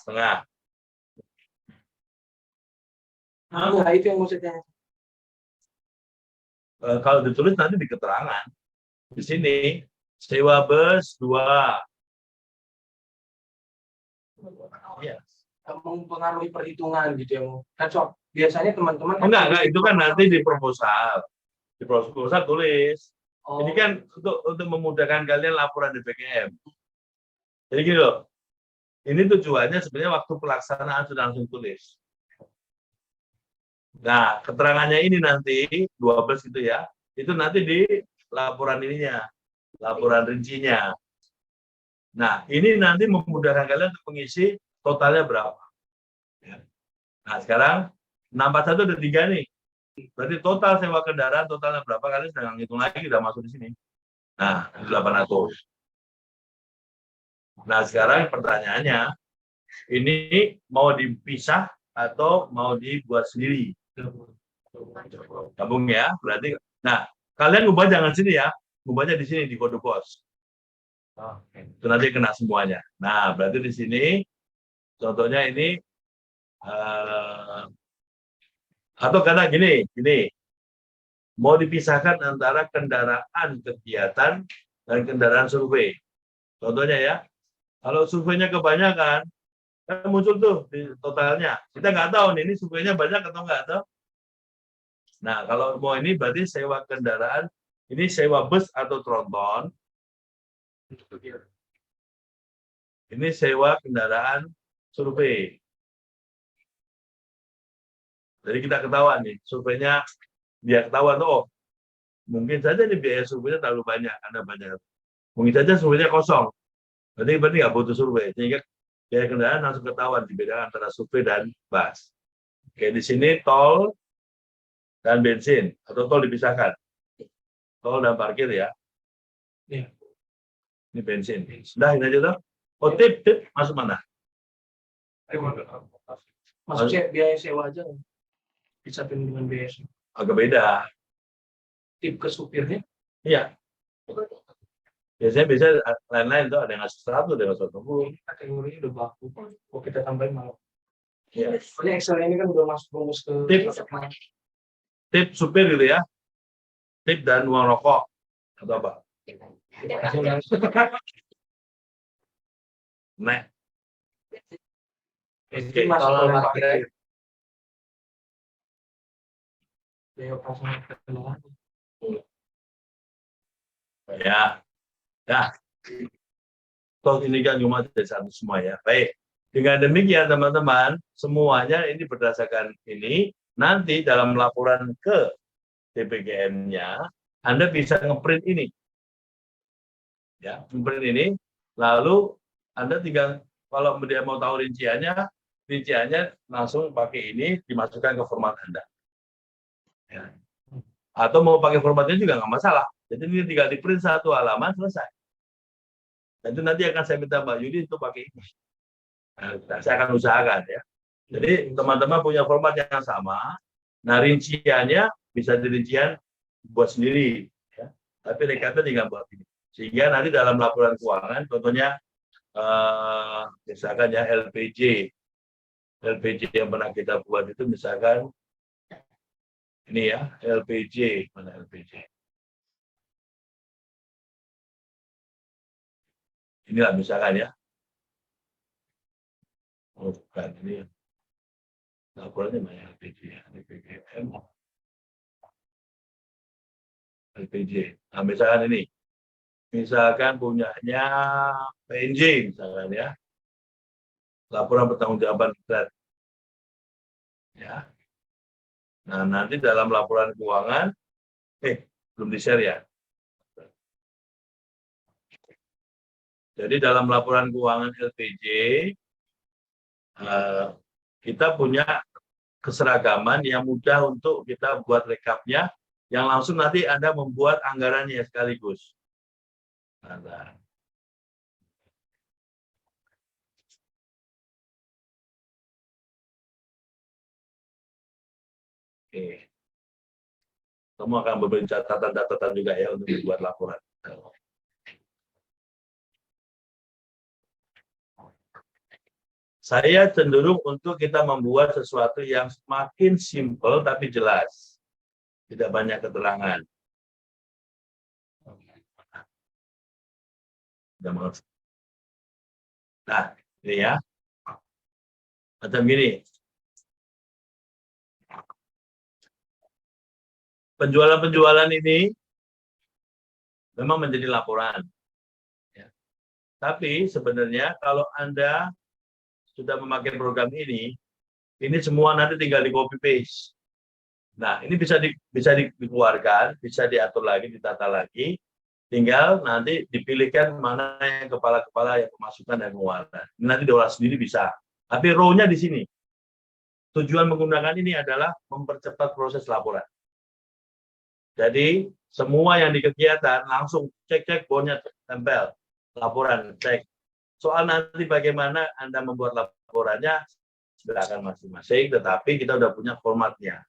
Nah, itu yang maksudnya. Kalau ditulis nanti di keterangan. Di sini, sewa bus 2. Iya. Mempengaruhi perhitungan gitu ya. Kan so, biasanya teman-teman Enggak, itu kan nanti di proposal. Di proposal tulis. Oh, Ini kan untuk memudahkan kalian laporan di PKM. Jadi gini loh. Ini tujuannya sebenarnya waktu pelaksanaan sudah langsung tulis. Nah, keterangannya ini nanti 12 gitu ya. Itu nanti di laporan ininya, laporan rincinya. Nah, ini nanti memudahkan kalian untuk mengisi totalnya berapa. Nah, sekarang 641 ada 3 nih. Berarti total sewa kendaraan totalnya berapa, kalian sedang ngitung lagi, udah masuk di sini. Nah, 800. Nah, sekarang pertanyaannya, ini mau dipisah atau mau dibuat sendiri? Gabung ya, berarti. Nah, kalian ngubah jangan sini ya, ngubahnya di sini di kode pos. Itu nanti kena semuanya. Nah, berarti di sini, contohnya ini, atau karena gini, mau dipisahkan antara kendaraan kegiatan dan kendaraan survei. Contohnya ya, kalau surveinya kebanyakan, kan muncul tuh di totalnya. Kita nggak tahu nih, ini surveinya banyak atau nggak tahu. Nah, kalau mau ini berarti sewa kendaraan, ini sewa bus atau tronton. Ini sewa kendaraan survei. Jadi kita ketahuan nih, surveinya dia ketahuan, oh mungkin saja nih biaya surveinya terlalu banyak, karena banyak Mungkin saja surveinya kosong. Berarti nggak butuh survei. Sehingga biaya kendaraan langsung ketahuan dibedakan antara survei dan bus. Oke, di sini tol dan bensin atau tol dipisahkan. Tol dan parkir ya. Iya. Ini bensin. Sudah ini aja toh. Oh, tip masuk mana? Maksudnya biaya sewa aja bisa dengan biaya sewa. Agak beda. Tip ke supirnya Iya. Biasanya bisa lain-lain tuh, ada yang ngasih 100, ada yang ngasih 120. kategorinya udah baku. Kalau kita tambahin malah. Iya. Soalnya Excel ini kan udah masuk rumus ke Tip. Tip supir gitu ya. Tip dan uang rokok atau apa? Nah, Itu masuk Kalau ke parkir. parkir. Biaya operasional kendaraan. ya. Nah, toh ini kan cuma dari satu semua ya. Baik. Dengan demikian teman-teman, semuanya ini berdasarkan ini. Nanti dalam laporan ke DPGM-nya, Anda bisa ngeprint ini. Ya, ngeprint ini. Lalu Anda tinggal, kalau dia mau tahu rinciannya langsung pakai ini, dimasukkan ke format Anda. Ya. Atau mau pakai formatnya juga nggak masalah. Jadi ini tinggal di print satu halaman, selesai. Dan itu nanti akan saya minta Mbak Yudi untuk pakai ini. Nah, saya akan usahakan ya. Jadi teman-teman punya format yang sama. Nah, rinciannya bisa dirincian buat sendiri. Ya. Tapi rekapnya tinggal buat ini. Sehingga nanti dalam laporan keuangan, contohnya misalkan ya LPJ yang pernah kita buat itu misalkan ini ya LPJ, mana LPJ? Inilah misalkan ya. Oh, bukan ini. Laporannya mana LPJ ya? LPGM. LPJ. Nah, misalkan ini. Misalkan punyanya PNJ misalkan ya. Laporan pertanggungjawaban berat. Ya. Nah, nanti dalam laporan keuangan belum di-share ya. Jadi dalam laporan keuangan LPJ kita punya keseragaman yang mudah untuk kita buat rekapnya, yang langsung nanti Anda membuat anggarannya sekaligus. Nah. Oke. Kamu akan memberi catatan-catatan juga ya untuk membuat laporan. Saya cenderung untuk kita membuat sesuatu yang semakin simpel tapi jelas. Tidak banyak keterangan. Nah, ini ya. Macam gini. Penjualan-penjualan ini memang menjadi laporan. Ya. Tapi sebenarnya kalau Anda sudah memakai program ini semua nanti tinggal di copy paste. Nah, ini bisa dikeluarkan, bisa diatur lagi, ditata lagi. Tinggal nanti dipilihkan mana yang kepala-kepala yang pemasukan dan pengeluaran. Nanti diolah sendiri bisa. Tapi row-nya di sini. Tujuan menggunakan ini adalah mempercepat proses laporan. Jadi semua yang di kegiatan langsung cek bonnya tempel, laporan cek. Soal nanti bagaimana Anda membuat laporannya silakan masing-masing, tetapi kita udah punya formatnya.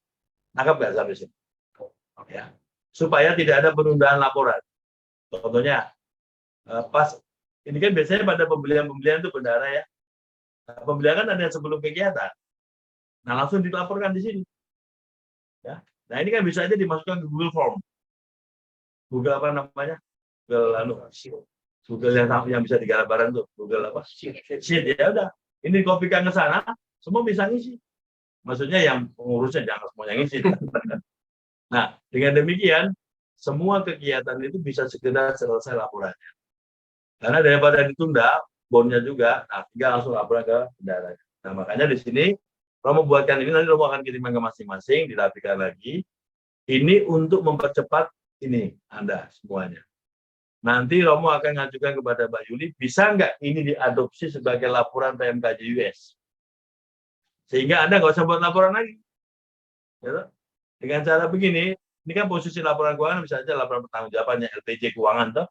Nangkap nggak sampai sini? Ya. Supaya tidak ada penundaan laporan. Contohnya pas ini kan biasanya pada pembelian itu bendara ya. Nah, pembelian kan ada sebelum kegiatan. Nah, langsung dilaporkan di sini. Ya. Nah, ini kan bisa aja dimasukkan ke Google Form. Google apa namanya? Google yang bisa digambarkan tuh. Google apa? Sheet. Ya udah. Ini kopikan ke sana, semua bisa ngisi. Maksudnya yang pengurusnya jangan semuanya ngisi. Nah, dengan demikian semua kegiatan itu bisa segera selesai laporannya. Karena daripada ditunda, bonnya juga, nah tinggal langsung laporan ke bendara. Nah, makanya di sini kalau membuatkan ini nanti Romo akan kirimkan ke masing-masing, dirapikan lagi. Ini untuk mempercepat ini Anda semuanya. Nanti Romo akan ngajukan kepada Mbak Yuli, bisa nggak ini diadopsi sebagai laporan PMKJ US? Sehingga Anda nggak usah buat laporan lagi. Ya, dengan cara begini, ini kan posisi laporan keuangan bisa saja laporan pertanggungjawabannya LPJ keuangan toh.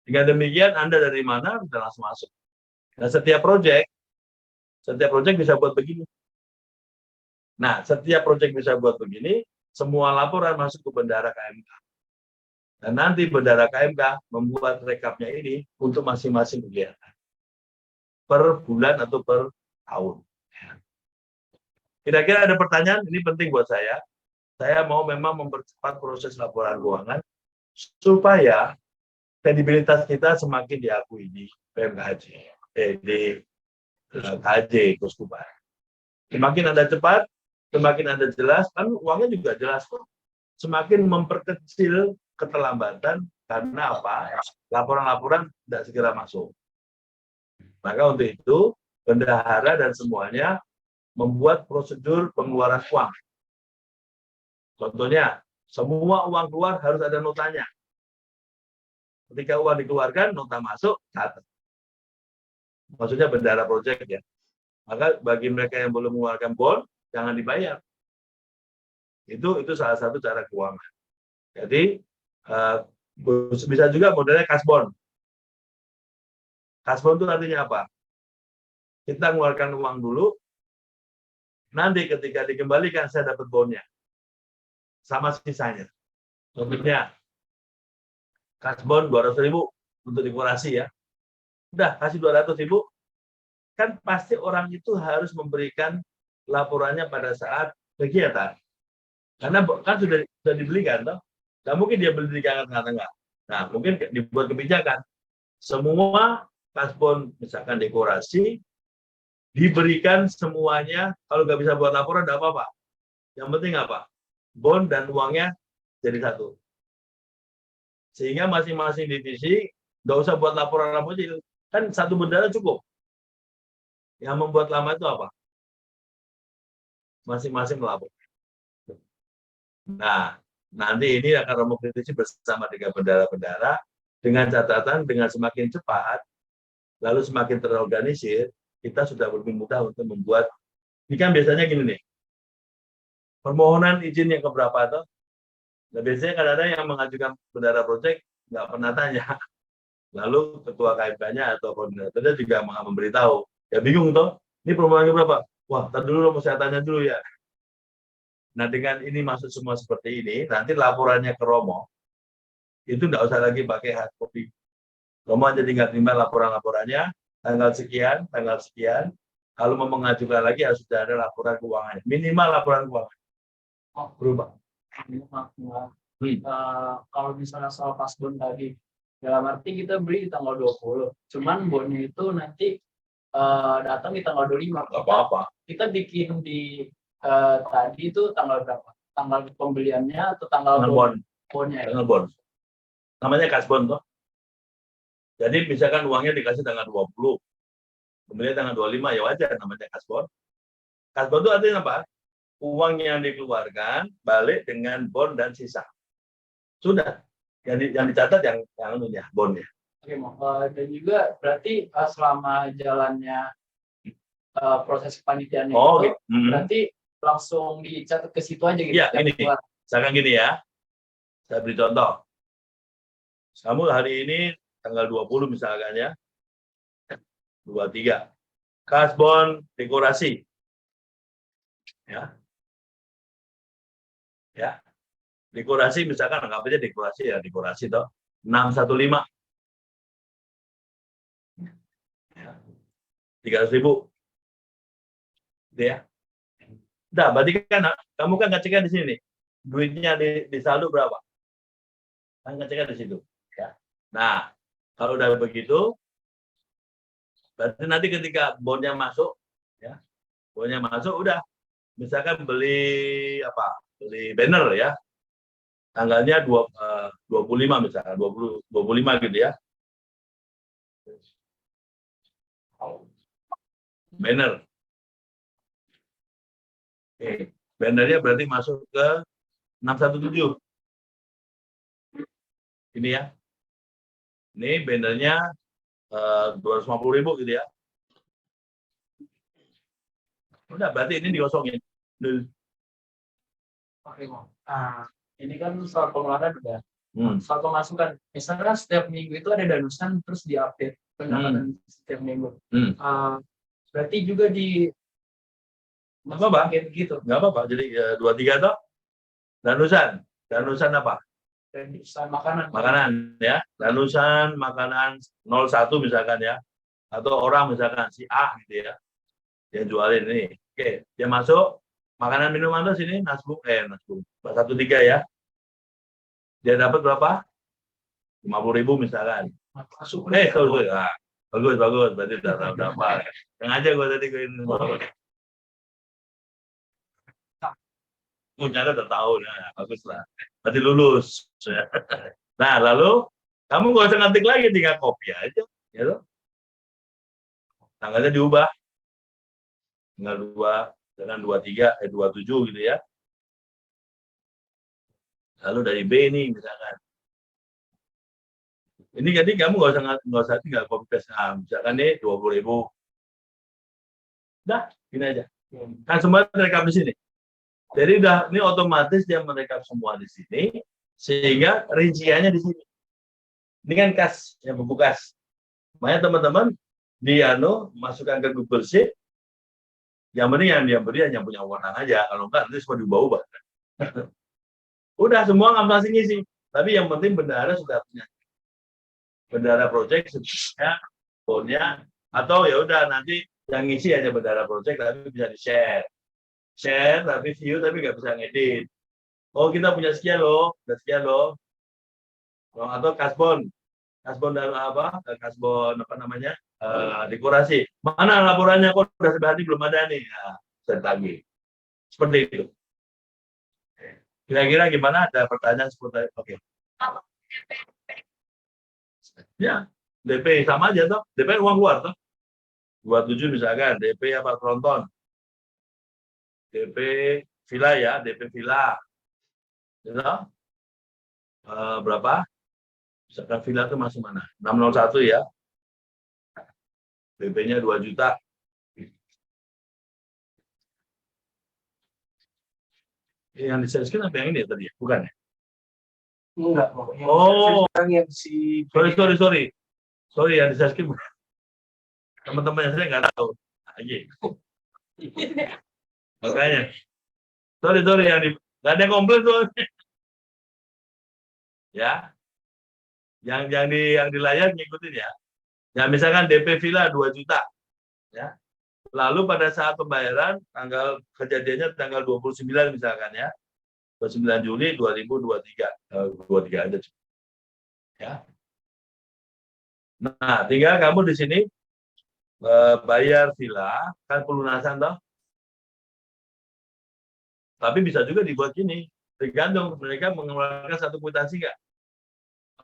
Dengan demikian Anda dari mana bisa langsung masuk. Nah, setiap proyek bisa buat begini. Nah, setiap proyek bisa buat begini, semua laporan masuk ke bendara KMK. Dan nanti bendara KMK membuat rekapnya ini untuk masing-masing kegiatan. Per bulan atau per tahun. Kira-kira ada pertanyaan? Ini penting buat saya. Saya mau memang mempercepat proses laporan keuangan supaya kredibilitas kita semakin diakui di PMKJ, di KJ Kuskupan. Semakin Anda cepat, semakin Anda jelas, kan uangnya juga jelas kok. Semakin memperkecil keterlambatan karena apa? Laporan-laporan tidak segera masuk. Maka untuk itu, bendahara dan semuanya membuat prosedur pengeluaran uang. Contohnya, semua uang keluar harus ada notanya. Ketika uang dikeluarkan, nota masuk, catat. Maksudnya bendahara proyek ya. Maka bagi mereka yang belum mengeluarkan bond, jangan dibayar. Itu salah satu cara keuangan. Jadi bisa juga modelnya kasbon. Kasbon itu artinya apa? Kita mengeluarkan uang dulu, nanti ketika dikembalikan saya dapat bondnya sama sisanya. Contohnya kasbon 200.000 untuk dekorasi ya. Udah kasih 200.000, kan pasti orang itu harus memberikan laporannya pada saat kegiatan. Karena kan sudah dibelikan toh. Nggak mungkin dia beli di tengah-tengah. Nah, mungkin dibuat kebijakan. Semua kasbon, misalkan dekorasi, diberikan semuanya. Kalau nggak bisa buat laporan, nggak apa-apa. Yang penting apa? Bond dan uangnya jadi satu. Sehingga masing-masing divisi nggak usah buat laporan-laporan. Kan satu bendara cukup. Yang membuat lama itu apa? Masing-masing melapor. Nah, nanti ini akan Romo kritisi bersama dengan bendara-bendara dengan catatan dengan semakin cepat lalu semakin terorganisir, kita sudah lebih mudah untuk membuat. Ini kan biasanya gini nih, permohonan izin yang keberapa tuh? Nah, biasanya kadang-kadang yang mengajukan bendara proyek nggak pernah tanya. Lalu ketua KMK-nya atau koordinatornya juga memberitahu. Ya bingung toh, ini permohonannya berapa? Wah, ntar dulu mau saya tanya dulu ya. Nah, dengan ini masuk semua seperti ini, nanti laporannya ke Romo, itu nggak usah lagi pakai hard copy. Romo aja tinggal terima laporan-laporannya, tanggal sekian, kalau mau mengajukan lagi harus sudah ada laporan keuangannya. Minimal laporan keuangan. Oh, berubah. Kalau misalnya soal kasbon tadi, dalam arti kita beli di tanggal 20, cuman bonnya itu nanti datang di tanggal 25. Nggak apa-apa. Kita bikin di tadi itu tanggal berapa? Tanggal pembeliannya atau tanggal bonnya? Tanggal bon. Namanya kasbon toh. Jadi misalkan uangnya dikasih tanggal 20, kemudian tanggal 25 ya wajar namanya kasbon. Kasbon itu artinya apa? Uang yang dikeluarkan balik dengan bon dan sisa. Sudah. Yang dicatat yang bonnya. Oke, dan juga berarti selama jalannya proses kepanitiaannya itu berarti langsung dicatat ke situ aja gitu. Iya, ini. Misalkan gini ya. Saya beri contoh. Kamu hari ini tanggal 20 misalkan ya. 23. Kasbon dekorasi. Ya. Ya. Dekorasi misalkan anggap aja dekorasi ya, dekorasi toh 615. Ya. 300.000. Gitu ya. Nah, berarti kan kamu kan ngeceknya di sini nih. Duitnya di saldo berapa? Kan ngeceknya di situ, ya. Nah, kalau udah begitu berarti nanti ketika bonnya masuk ya. Bonnya masuk udah misalkan beli apa? Beli banner ya. Tanggalnya 25 misalkan, 25 gitu ya. Banner. Oke. Bannernya berarti masuk ke 617. Ini ya. Ini bannernya 250.000 gitu ya. Udah, berarti ini dikosongin. Oke, Bang. Ini kan soal pengeluaran udah. Hmm. Soal pemasukan, misalnya setiap minggu itu ada danusan terus diupdate pendapatan setiap minggu. Berarti juga di Nggak apa-apa. gitu. Nggak apa-apa. Jadi 23 toh. Danusan apa? Dan usaha makanan. Makanan ya. Danusan makanan 01 misalkan ya. Atau orang misalkan si A gitu ya. Dia jualin ini. Oke, dia masuk makanan minuman tuh sini Nasbung 13 ya. Dia dapat berapa? 50.000 misalkan. Masuk. Sorry. Bagus. Berarti udah dapat. Yang aja gue tadi gue ini. Punya udah tahu, nah bagus lah. Berarti lulus. Nah, lalu kamu nggak usah ngetik lagi, tinggal copy aja, ya loh. Tanggalnya diubah. Tinggal 27 gitu ya. Lalu dari B nih misalkan. Ini jadi kamu nggak usah tinggal copy paste. Misalkan nih 20.000. Dah, gini aja. Kan semua rekam di sini. Jadi ini otomatis dia merekam semua di sini, sehingga rinciannya di sini. Ini kan kas, yang pembukas. Makanya teman-teman masukkan ke Google Sheet. Yang penting yang dia beri hanya punya wewenang aja. Kalau enggak nanti semua diubah-ubah. Udah semua nggak masih ngisi. Tapi yang penting bendahara sudah punya. Bendahara project sebetulnya, phone-nya, atau ya udah nanti yang ngisi hanya bendahara project tapi bisa di-share. Share tapi view tapi nggak bisa ngedit. Oh kita punya sekian loh, atau kasbon dan dekorasi. Mana laporannya kok udah sebenarnya belum ada nih, saya tagih. Seperti itu. Kira-kira gimana? Ada pertanyaan seperti oke. Ya, DP sama aja toh. DP uang keluar toh. 27 misalkan, DP apa tronton. DP villa ya, DP villa. Gitu? Berapa? Misalkan villa itu masuk mana? 601 ya. DP-nya 2 juta. Yang disaleskan apa yang ini tadi? Bukan ya? Enggak, Oh, yang si sorry. Sorry, yang disaleskan bukan. Teman-teman yang saya nggak tahu. Makanya. Sorry, nggak ada komplain tuh. Ya. Yang di layar ngikutin ya. Ya misalkan DP villa 2 juta. Ya. Lalu pada saat pembayaran kejadiannya tanggal 29 misalkan ya. 29 Juli 2023. 23 aja. Ya. Nah, tinggal kamu di sini bayar villa kan pelunasan toh. Tapi bisa juga dibuat gini, tergantung mereka mengeluarkan satu kwitansi nggak?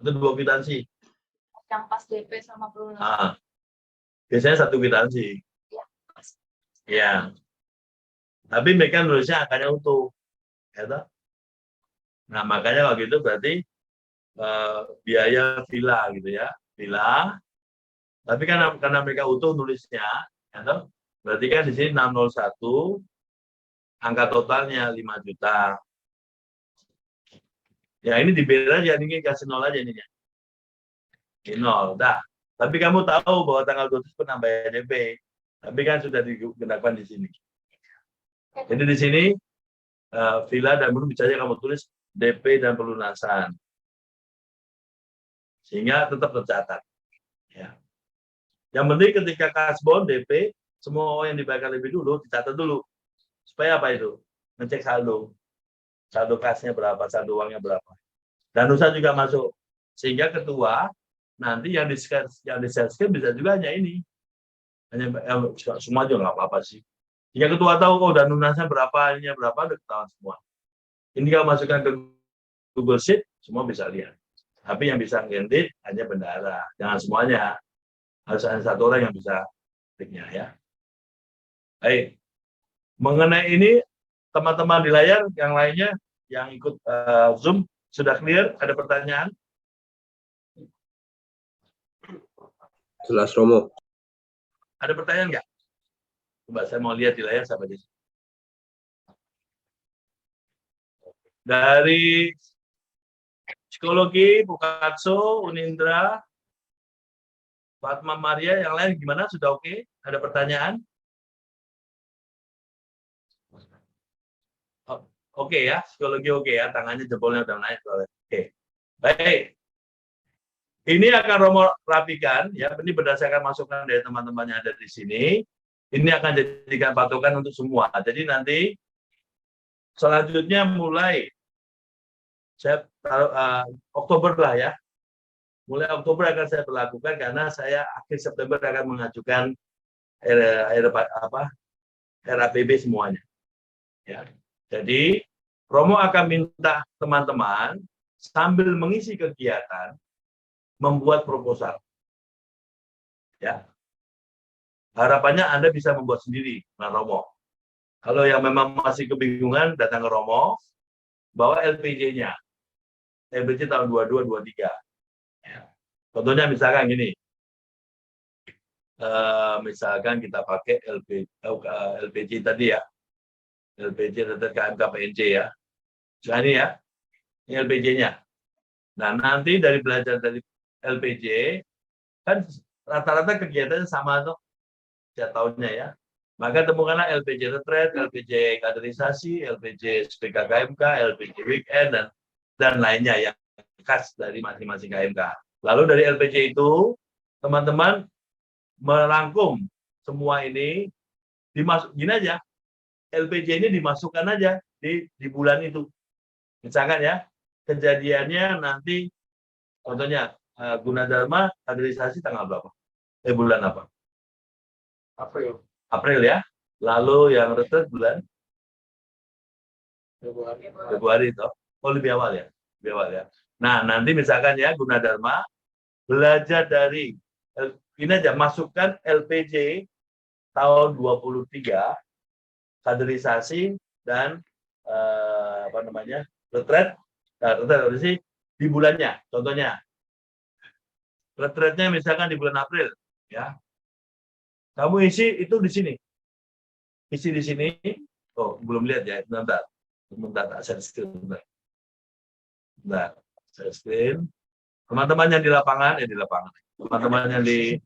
Atau 2 kwitansi? Yang pas DP sama pelunasan. Biasanya satu kwitansi. Ya. Tapi mereka nulisnya angkanya utuh. Ya, toh? Nah, makanya kalau gitu berarti biaya villa gitu ya. Villa. Tapi kan karena mereka utuh nulisnya, ya, toh? Berarti kan di sini 601 angka totalnya 5 juta. Ya ini dibayar aja, ini kasih 0 aja ininya. 0, dah. Tapi kamu tahu bahwa tanggal 27 penambahan DP. Tapi kan sudah digunakan di sini. Jadi di sini villa dan belum bisa kamu tulis DP dan pelunasan. Sehingga tetap tercatat. Ya. Yang penting ketika kasbon DP, semua yang dibayarkan lebih dulu dicatat dulu. Supaya apa itu? Ngecek saldo. Saldo kasnya berapa, saldo uangnya berapa. Dan usaha juga masuk. Sehingga ketua nanti yang di-share bisa juga hanya ini. Hanya semua juga nggak apa-apa sih. Sehingga ketua tahu dan lunasnya berapa, ininya berapa, udah ketahuan semua. Ini kalau masukkan ke Google Sheet, semua bisa lihat. Tapi yang bisa ngedit hanya bendahara. Jangan semuanya. Harus ada satu orang yang bisa ketiknya ya. Baik. Mengenai ini, teman-teman di layar, yang lainnya yang ikut Zoom, sudah clear? Ada pertanyaan? Jelas Romo. Ada pertanyaan nggak? Coba saya mau lihat di layar sampai di sini. Dari psikologi, Bukatso, Unindra, Fatma Maria, yang lain gimana? Sudah oke? Ada pertanyaan? Oke ya, psikologi oke ya, tangannya jempolnya udah naik. Oke, baik. Ini akan Romo rapikan, ya. Ini berdasarkan masukan dari teman-teman yang ada di sini. Ini akan dijadikan patokan untuk semua. Jadi nanti selanjutnya mulai saya taruh, Oktober lah ya. Mulai Oktober akan saya berlakukan karena saya akhir September akan mengajukan RAPB semuanya. Ya. Jadi Romo akan minta teman-teman sambil mengisi kegiatan membuat proposal. Ya. Harapannya Anda bisa membuat sendiri dengan Romo. Kalau yang memang masih kebingungan datang ke Romo, bawa LPJ-nya. LPJ tahun 22-23. Ya. Contohnya misalkan gini. Misalkan kita pakai LPJ tadi ya. LPJ terkait KMK PNJ ya. Nah, ini ya. Ini LPJ-nya. Nah, nanti dari belajar dari LPJ, kan rata-rata kegiatannya sama tuh setiap tahunnya ya. Maka temukanlah LPJ retret, LPJ kaderisasi, LPJ SPK KMK, LPJ weekend, dan lainnya yang khas dari masing-masing KMK. Lalu dari LPJ itu, teman-teman merangkum semua ini, gini aja, LPJ ini dimasukkan aja di bulan itu. Misalkan ya, kejadiannya nanti, contohnya, Gunadarma kaderisasi tanggal berapa? Bulan apa? April. April ya. Lalu yang retret bulan Februari itu. Oh, lebih awal ya. Lebih awal ya. Nah, nanti misalkan ya Gunadarma belajar dari ini aja, masukkan LPJ tahun 23 kaderisasi dan retret. Nah, retret sih di bulannya. Contohnya retretnya misalkan di bulan April ya. Kamu isi itu di sini. Isi di sini. Oh, belum lihat ya. Bentar, share screen. Bentar, share screen. Teman-teman yang di lapangan, teman-teman yang di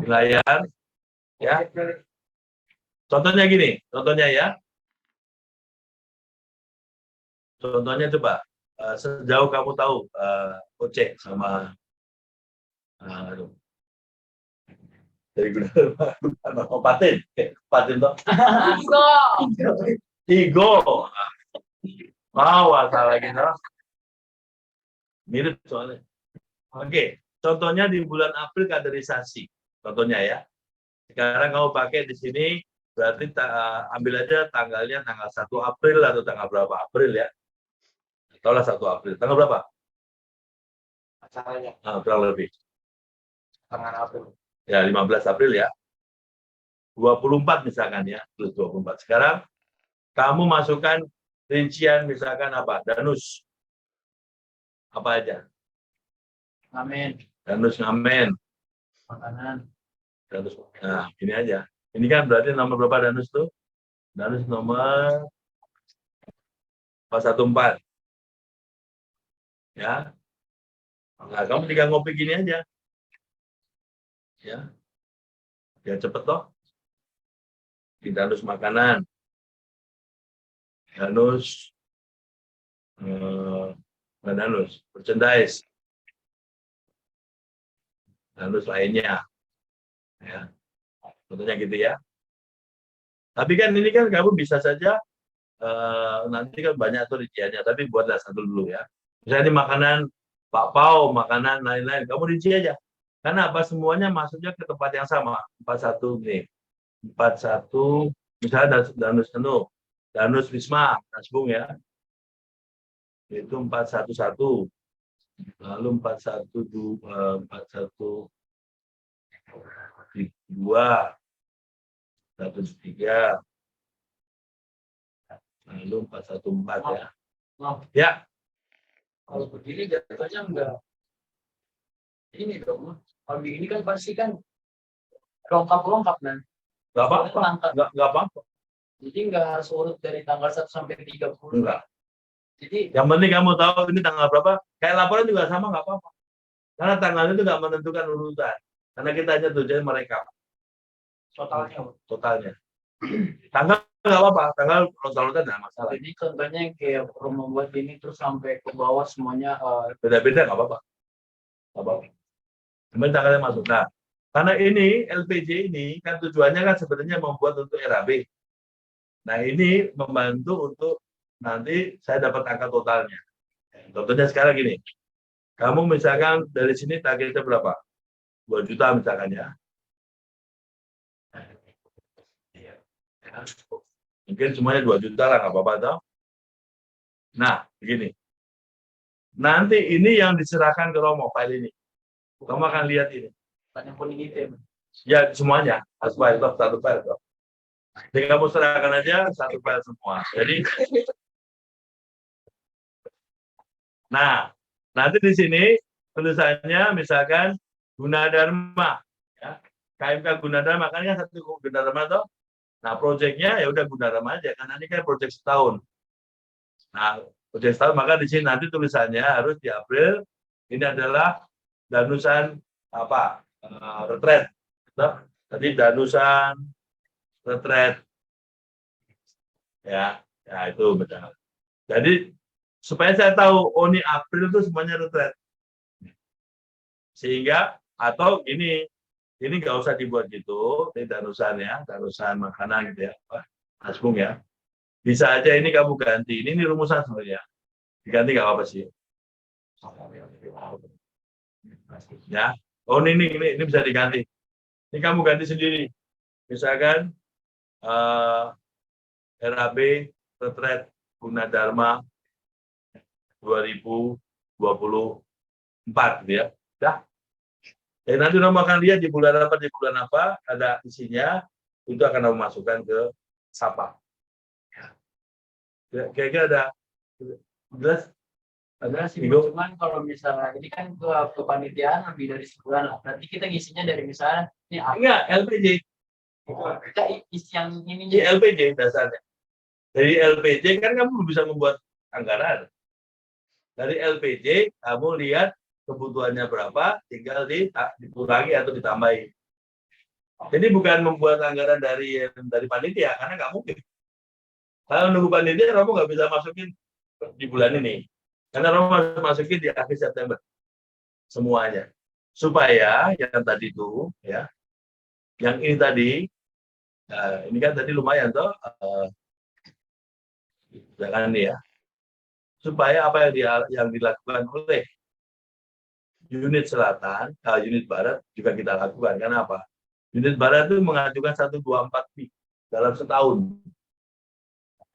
layar, ya. Contohnya gini, contohnya ya. Contohnya coba, sejauh kamu tahu Oce sama dari Gunadarma, Patin toh. Igo. Mau asal lagi toh. Mirip soalnya. Oke, contohnya di bulan April kaderisasi. Contohnya ya. Sekarang kamu pakai di sini, berarti ambil aja tanggalnya tanggal 1 April atau tanggal berapa April ya. Taulah 1 April. Tanggal berapa? Acaranya. Kurang lebih. Tanggal April. Ya, 15 April ya. 24 misalkan ya. Plus 24. Sekarang kamu masukkan rincian misalkan apa? Danus. Apa aja? Amin. Danus ngamen. Makanan. Danus. Nah, ini aja. Ini kan berarti nomor berapa Danus tuh? Danus nomor 414. Ya. Nah, kamu tinggal ngopi gini aja. Ya. Ya cepet toh. Di Danus makanan. Danus Danus merchandise. Danus lainnya. Ya. Contohnya gitu ya. Tapi kan ini kan kamu bisa saja nanti kan banyak tuh rinciannya, tapi buatlah satu dulu ya. Misalnya ini makanan bakpao, makanan lain-lain, kamu rinci aja. Karena apa, semuanya masuknya ke tempat yang sama. 41 nih. 41 misalnya Danus Wisma, Nasbung ya. Itu 411. Lalu 412, 412, 113. Lalu 414 ya. Ya. Kalau begini jatuhnya enggak Ini dong, kalau ini kan pasti kan lengkap kan. Nggak apa-apa, nggak apa-apa. Jadi nggak harus urut dari tanggal 1 sampai 30. Enggak. Jadi Yang penting kamu tahu ini tanggal berapa. Kayak laporan juga sama nggak apa-apa. Karena tanggal itu nggak menentukan urutan. Karena kita hanya tujuan mereka totalnya. Tanggal nggak apa-apa. Tanggal urutan nggak masalah. jadi contohnya kayak perlu membuat ini terus sampai ke bawah semuanya Beda-beda nggak apa-apa. Nggak apa-apa. Kemudian tanggalnya masuk. Nah, karena ini LPJ ini kan tujuannya kan sebenarnya membuat untuk RAB. Nah, ini membantu untuk nanti saya dapat angka totalnya. Contohnya sekarang gini, kamu misalkan dari sini targetnya berapa? 2 juta misalkan ya. Mungkin semuanya 2 juta lah, nggak apa-apa toh. Nah, begini. Nanti ini yang diserahkan ke Romo, file ini. Kamu akan lihat ini. banyak pun ini tem. Ya, semuanya. File toh, satu file toh. Jadi kamu serahkan aja satu file semua. Jadi, nah, nanti di sini tulisannya misalkan Gunadarma, ya. KMK Gunadarma, kan satu Gunadarma toh. Nah, proyeknya ya udah Gunadarma aja, karena ini kan proyek setahun. Nah, proyek setahun, maka di sini nanti tulisannya harus di April. Ini adalah danusan apa? Retret. Tadi danusan retret. Ya, ya itu benar. Jadi supaya saya tahu, oh ini April itu semuanya retret. Sehingga atau ini nggak usah dibuat gitu, ini danusan ya, danusan makanan gitu ya, Asbung ya. Bisa aja ini kamu ganti, ini rumusan sebenarnya. Diganti nggak apa-apa sih. Ya, oh ini bisa diganti. Ini kamu ganti sendiri. Misalkan RAB Retret Gunadarma 2024 gitu ya. Dah. Jadi nanti Romo akan lihat di bulan apa, ada isinya, itu akan Romo masukkan ke SAPA. Kayaknya ada jelas? Ada sih, cuman kalau misalnya ini kan kepanitiaan lebih dari sebulan lah. Berarti kita ngisinya dari misalnya ini apa? Enggak, LPJ. Kita isi yang ini Ini LPJ dasarnya. Dari LPJ kan kamu bisa membuat anggaran. Dari LPJ kamu lihat kebutuhannya berapa, tinggal dikurangi atau ditambahi. Jadi bukan membuat anggaran dari panitia, karena nggak mungkin. Kalau nunggu panitia, kamu nggak bisa masukin di bulan ini. Karena Romo harus masukin di akhir September. Semuanya. Supaya yang tadi itu, ya, yang ini tadi, ini kan tadi lumayan toh, jangan ini ya. Supaya apa yang dilakukan oleh unit selatan, unit barat juga kita lakukan. Karena apa? Unit barat itu mengajukan 124 pi dalam setahun.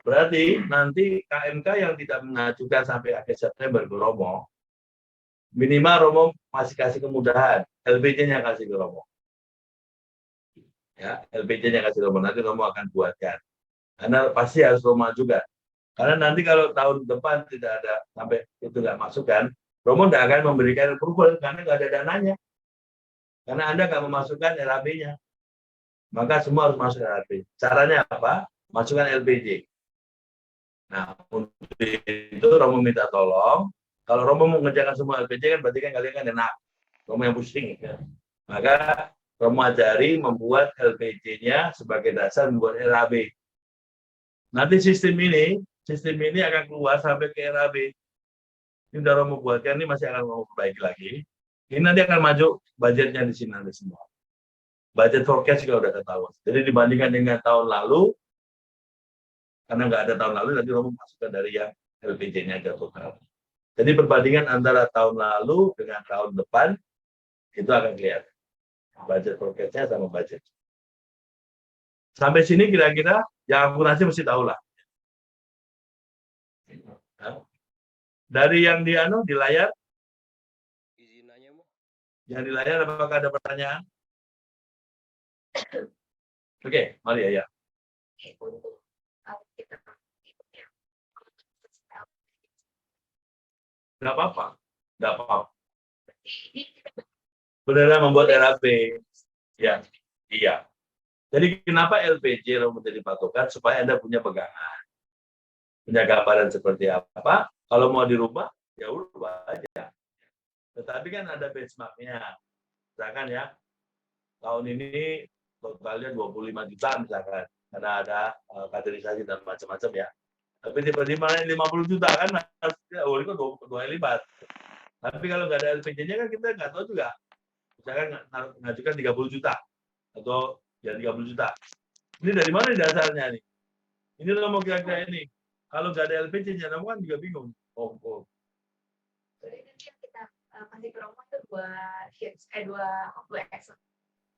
Berarti nanti KMK yang tidak mengajukan sampai akhir September ke Romo, minimal Romo masih kasih kemudahan, LPJ-nya kasih ke Romo. Ya, LPJ-nya kasih Romo, nanti Romo akan buatkan. Karena pasti harus Romo juga. Karena nanti kalau tahun depan tidak ada sampai itu nggak masukkan, Romo tidak akan memberikan approval karena nggak ada dananya. Karena Anda nggak memasukkan RAB-nya. Maka semua harus masuk RAB. Caranya apa? Masukkan LPJ. Nah, untuk itu Romo minta tolong. Kalau Romo mengerjakan semua LPJ kan berarti kan kalian kan enak. Romo yang pusing. Ya. Maka Romo ajari membuat LPJ-nya sebagai dasar membuat RAB. Nanti sistem ini akan keluar sampai ke RAB. Ini udah Romo buatkan, ini masih akan Romo perbaiki lagi. Ini nanti akan maju budgetnya di sini nanti semua. Budget forecast juga udah ketahuan. Jadi dibandingkan dengan tahun lalu, karena nggak ada tahun lalu, nanti Romo masukkan dari yang LPJ-nya aja total. Jadi perbandingan antara tahun lalu dengan tahun depan, itu akan kelihatan. Budget forecast-nya sama budget. Sampai sini kira-kira yang akuntansi mesti tahu lah. Dari yang di layar, yang di layar apakah ada pertanyaan? Oke, mari ya. Nggak apa-apa. Sebenarnya membuat RAB. Ya, iya. Jadi kenapa LPJ menjadi patokan supaya Anda punya pegangan, punya gambaran seperti apa. Kalau mau dirubah, ya ubah aja. Tetapi kan ada benchmarknya. Misalkan ya, tahun ini totalnya 25 juta misalkan, karena ada kaderisasi dan macam-macam ya. Tapi tiba-tiba 50 juta kan, oh itu dua kali lipat. Tapi kalau nggak ada LPJ-nya kan kita nggak tahu juga. Misalkan ngajukan 30 juta atau ya 30 juta. Ini dari mana dasarnya nih? Ini lo mau kira-kira ini. Kalau nggak ada LPJ-nya, kamu kan juga bingung. Oh. Jadi nanti yang kita kasih ke Romo itu dua Excel.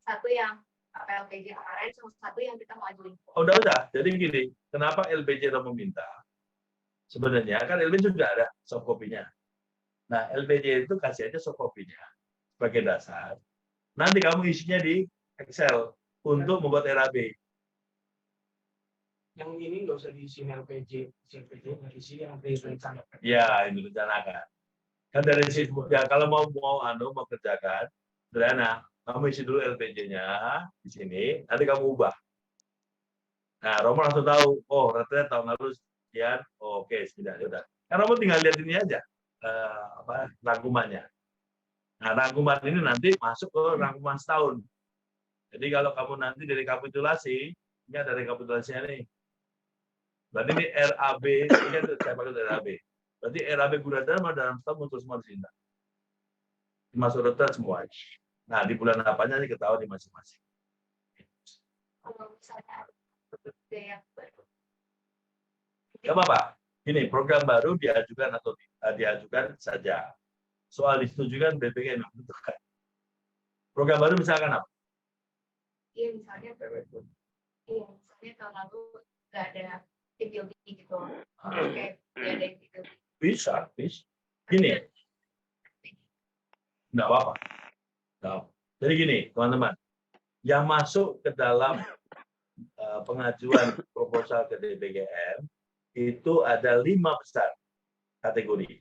Satu yang LPJ kemarin, sama satu yang kita mau ajuin. Oh, udah. Jadi gini, kenapa LPJ Romo minta? Sebenarnya kan LPJ juga ada soft copy-nya. Nah, LPJ itu kasih aja soft copy-nya sebagai dasar. Nanti kamu isinya di Excel untuk membuat RAB. Yang ini nggak usah diisi LPJ, isi yang direncanakan. Ya, ini rencanakan. Kan dari situ, ya kalau mau kerjakan, sederhana. Kamu isi dulu LPJ-nya di sini, nanti kamu ubah. Nah, Romo langsung tahu, oh ternyata tahun lalu sekian, oh, oke, sudah. Kan Romo tinggal lihat ini aja, rangkumannya. Nah, rangkuman ini nanti masuk ke rangkuman setahun. Jadi kalau kamu nanti dari rekapitulasi, ini ada rekapitulasinya nih. Berarti ini RAB, ini kan saya pakai RAB. Berarti RAB Gunadarma dalam setahun muncul semua di sini. Masuk retret semua. Nah, di bulan apanya ini ketahuan di masing-masing. Kalau misalnya ada yang baru. Ya apa? Ini program baru diajukan atau diajukan saja. Soal disetujukan BPK yang menentukan. Program baru misalkan apa? Iya misalnya tahun lalu nggak ada PTOB gitu. Kayak nggak ada PTOB. Bisa. Gini. Nggak apa-apa. Nah, jadi gini, teman-teman. Yang masuk ke dalam pengajuan proposal ke DPGM itu ada 5 besar kategori.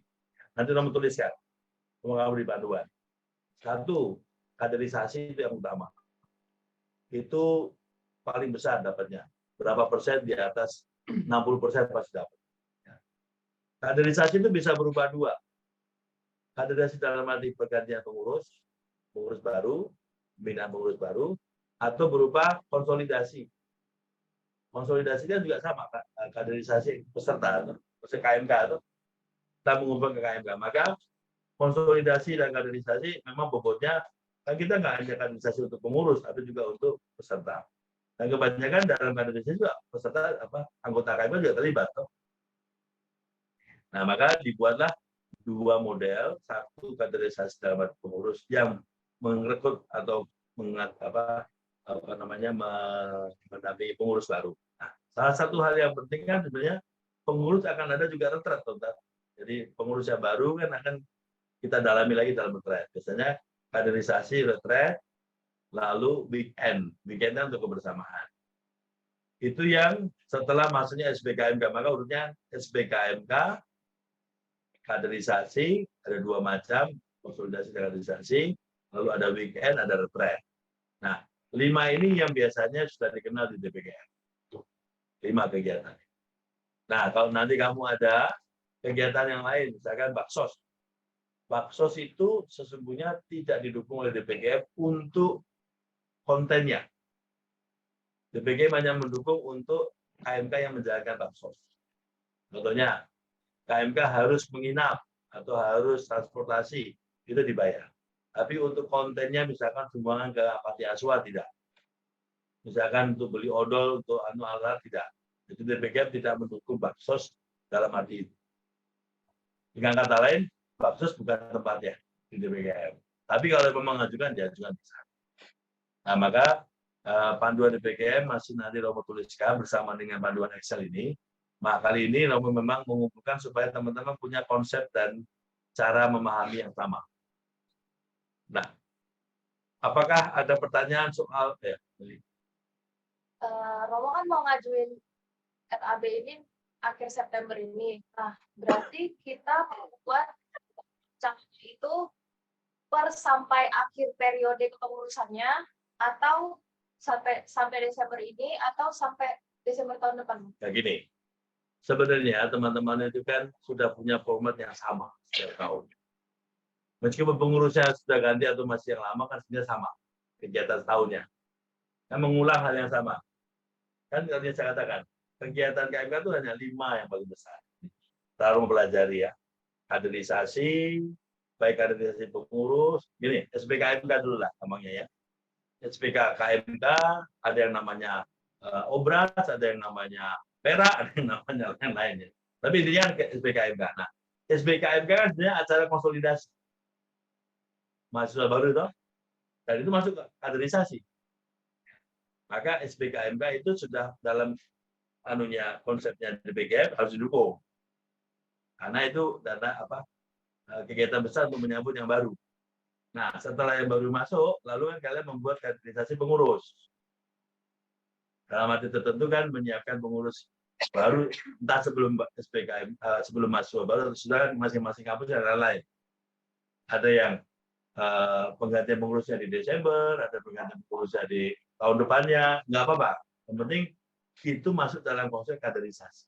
Nanti kamu tuliskan. Kamu di panduan. 1, kaderisasi itu yang utama. Itu paling besar dapatnya. Berapa persen di atas 60% pasti dapat. Kaderisasi itu bisa berubah 2. Kaderisasi dalam arti pergantian pengurus baru, pembinaan pengurus baru, atau berupa konsolidasi. Konsolidasinya juga sama, kaderisasi peserta, KMK itu kita mengumpulkan ke KMK. Maka konsolidasi dan kaderisasi memang bobotnya kan kita nggak hanya kaderisasi untuk pengurus, tapi juga untuk peserta. Dan kebanyakan dalam kaderisasi juga peserta anggota KMK juga terlibat. Nah, maka dibuatlah 2 model, 1 kaderisasi dalam arti pengurus yang merekrut atau mendampingi pengurus baru. Nah, salah satu hal yang penting kan sebenarnya pengurus akan ada juga retret, Tonton. Jadi pengurus yang baru kan akan kita dalami lagi dalam retret. Biasanya kaderisasi retret, lalu weekend untuk kebersamaan. Itu yang setelah masuknya SBKMK, maka urutnya SBKMK, kaderisasi, ada 2 macam, konsolidasi dan kaderisasi, lalu ada weekend, ada retret. Nah, 5 ini yang biasanya sudah dikenal di DPGM. 5 kegiatan. Nah, kalau nanti kamu ada kegiatan yang lain, misalkan baksos. Baksos itu sesungguhnya tidak didukung oleh DPGM untuk kontennya. DPGM hanya mendukung untuk KMK yang menjalankan baksos. Contohnya, KMK harus menginap atau harus transportasi, itu dibayar. Tapi untuk kontennya misalkan sumbangan ke panti asuhan tidak. Misalkan untuk beli odol, untuk alat tidak. Jadi DPGM tidak mendukung baksos dalam arti itu. Dengan kata lain, baksos bukan tempatnya di DPGM. Tapi kalau memang mengajukan, diajukan bisa. Nah, maka panduan DPGM masih nanti Romo tuliskan bersama dengan panduan Excel ini. Maka kali ini Romo memang mengumpulkan supaya teman-teman punya konsep dan cara memahami yang sama. Nah, apakah ada pertanyaan soal Romo kan mau ngajuin RAB ini akhir September ini. Nah, berarti kita buat cap itu per sampai akhir periode kepengurusannya, atau sampai Desember ini, atau sampai Desember tahun depan? Kayak gini, sebenarnya teman-teman itu kan sudah punya format yang sama setiap tahun. Meskipun pengurusnya sudah ganti atau masih yang lama, kan sebenarnya sama kegiatan setahunnya. Kan mengulang hal yang sama. Kan tadi saya katakan, kegiatan KMK itu hanya 5 yang paling besar. Kita harus mempelajari ya. Kaderisasi, baik kaderisasi pengurus, gini, SPKMK dulu lah gampangnya ya. SPK KMK, ada yang namanya Obras, ada yang namanya Perak, ada yang namanya yang lainnya. Tapi intinya SPKMK. Nah, SPKMK kan sebenarnya acara konsolidasi. Mahasiswa baru itu, dan itu masuk ke kaderisasi. Maka SPKMK itu sudah dalam konsepnya DPGM harus didukung. Karena itu dana kegiatan besar untuk menyambut yang baru. Nah, setelah yang baru masuk, lalu kan kalian membuat kaderisasi pengurus. Dalam arti tertentu kan menyiapkan pengurus baru, entah sebelum SPKM, sebelum mahasiswa baru, sudah masing-masing kampus dan lain-lain. Ada yang penggantian pengurusnya di Desember, ada penggantian pengurusnya di tahun depannya, nggak apa-apa. Yang penting itu masuk dalam konsep kaderisasi.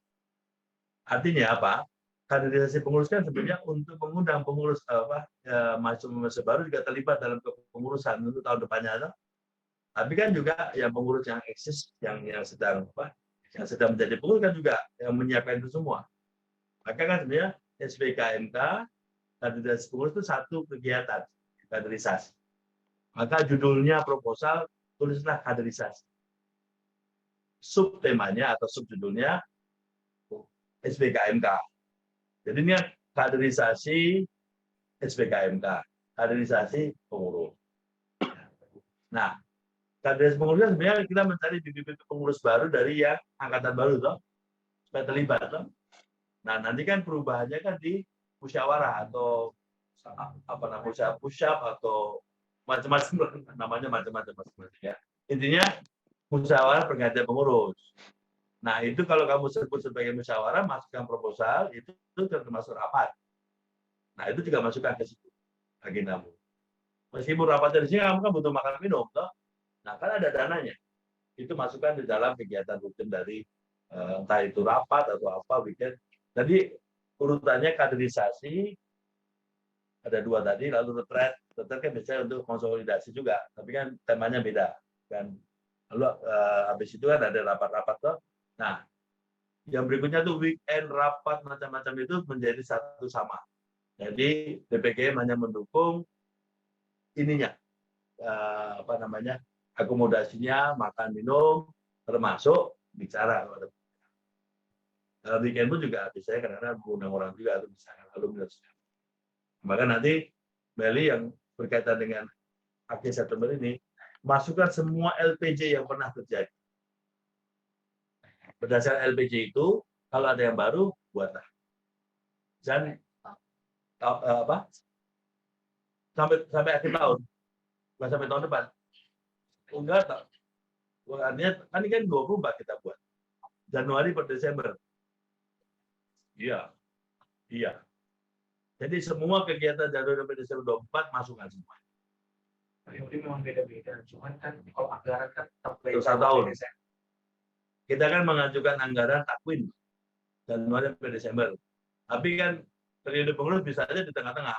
Artinya apa? Kaderisasi pengurus kan sebenarnya untuk mengundang pengurus mahasiswa baru juga terlibat dalam kepengurusan untuk tahun depannya. Tapi kan juga yang pengurus yang eksis, yang sedang menjadi pengurus kan juga yang menyiapkan itu semua. Maka kan sebenarnya SPKMK kaderisasi pengurus itu satu kegiatan kaderisasi. Maka judulnya proposal tulislah kaderisasi. Subtemanya atau subjudulnya SPKMK. Jadi ini kaderisasi SPKMK, kaderisasi pengurus. Nah, kaderisasi pengurus sebenarnya kita mencari bibit pengurus baru dari yang angkatan baru, toh, supaya terlibat, toh. Nah, nanti kan perubahannya kan di musyawarah atau apa namanya, push-up atau macam-macam, namanya macam-macam ya. Intinya musyawarah pergantian pengurus. Nah, itu kalau kamu sebut sebagai musyawarah, masukkan proposal, itu termasuk rapat. Nah, itu juga masukkan ke situ agendamu. Meskipun rapatnya di sini, kamu kan butuh makan minum, toh. Nah, kan ada dananya. Itu masukkan di dalam kegiatan rutin dari entah itu rapat atau apa, weekend. Jadi urutannya kaderisasi ada 2 tadi, lalu retret kan biasanya untuk konsolidasi juga, tapi kan temanya beda kan. Lalu habis itu kan ada rapat-rapat toh. Nah, yang berikutnya tuh weekend rapat macam-macam itu menjadi satu sama. Jadi DPGM hanya mendukung ininya akomodasinya, makan minum, termasuk bicara. Weekend pun juga biasanya kadang-kadang mengundang orang juga atau misalkan alumni. Maka nanti Meli yang berkaitan dengan akhir September ini masukkan semua LPJ yang pernah terjadi. Berdasarkan LPJ itu, kalau ada yang baru, buatlah. Dan sampai akhir tahun, bukan sampai tahun depan. Enggak, artinya kan ini kan 24 kita buat. Januari per Desember. Iya. Jadi semua kegiatan Januari sampai Desember 24 masukkan semua. Periode memang beda-beda, cuman kan kalau anggaran kan tetap Itu 1 tahun. Kita kan mengajukan anggaran takwin Januari sampai Desember. Tapi kan periode pengurus bisa aja di tengah-tengah.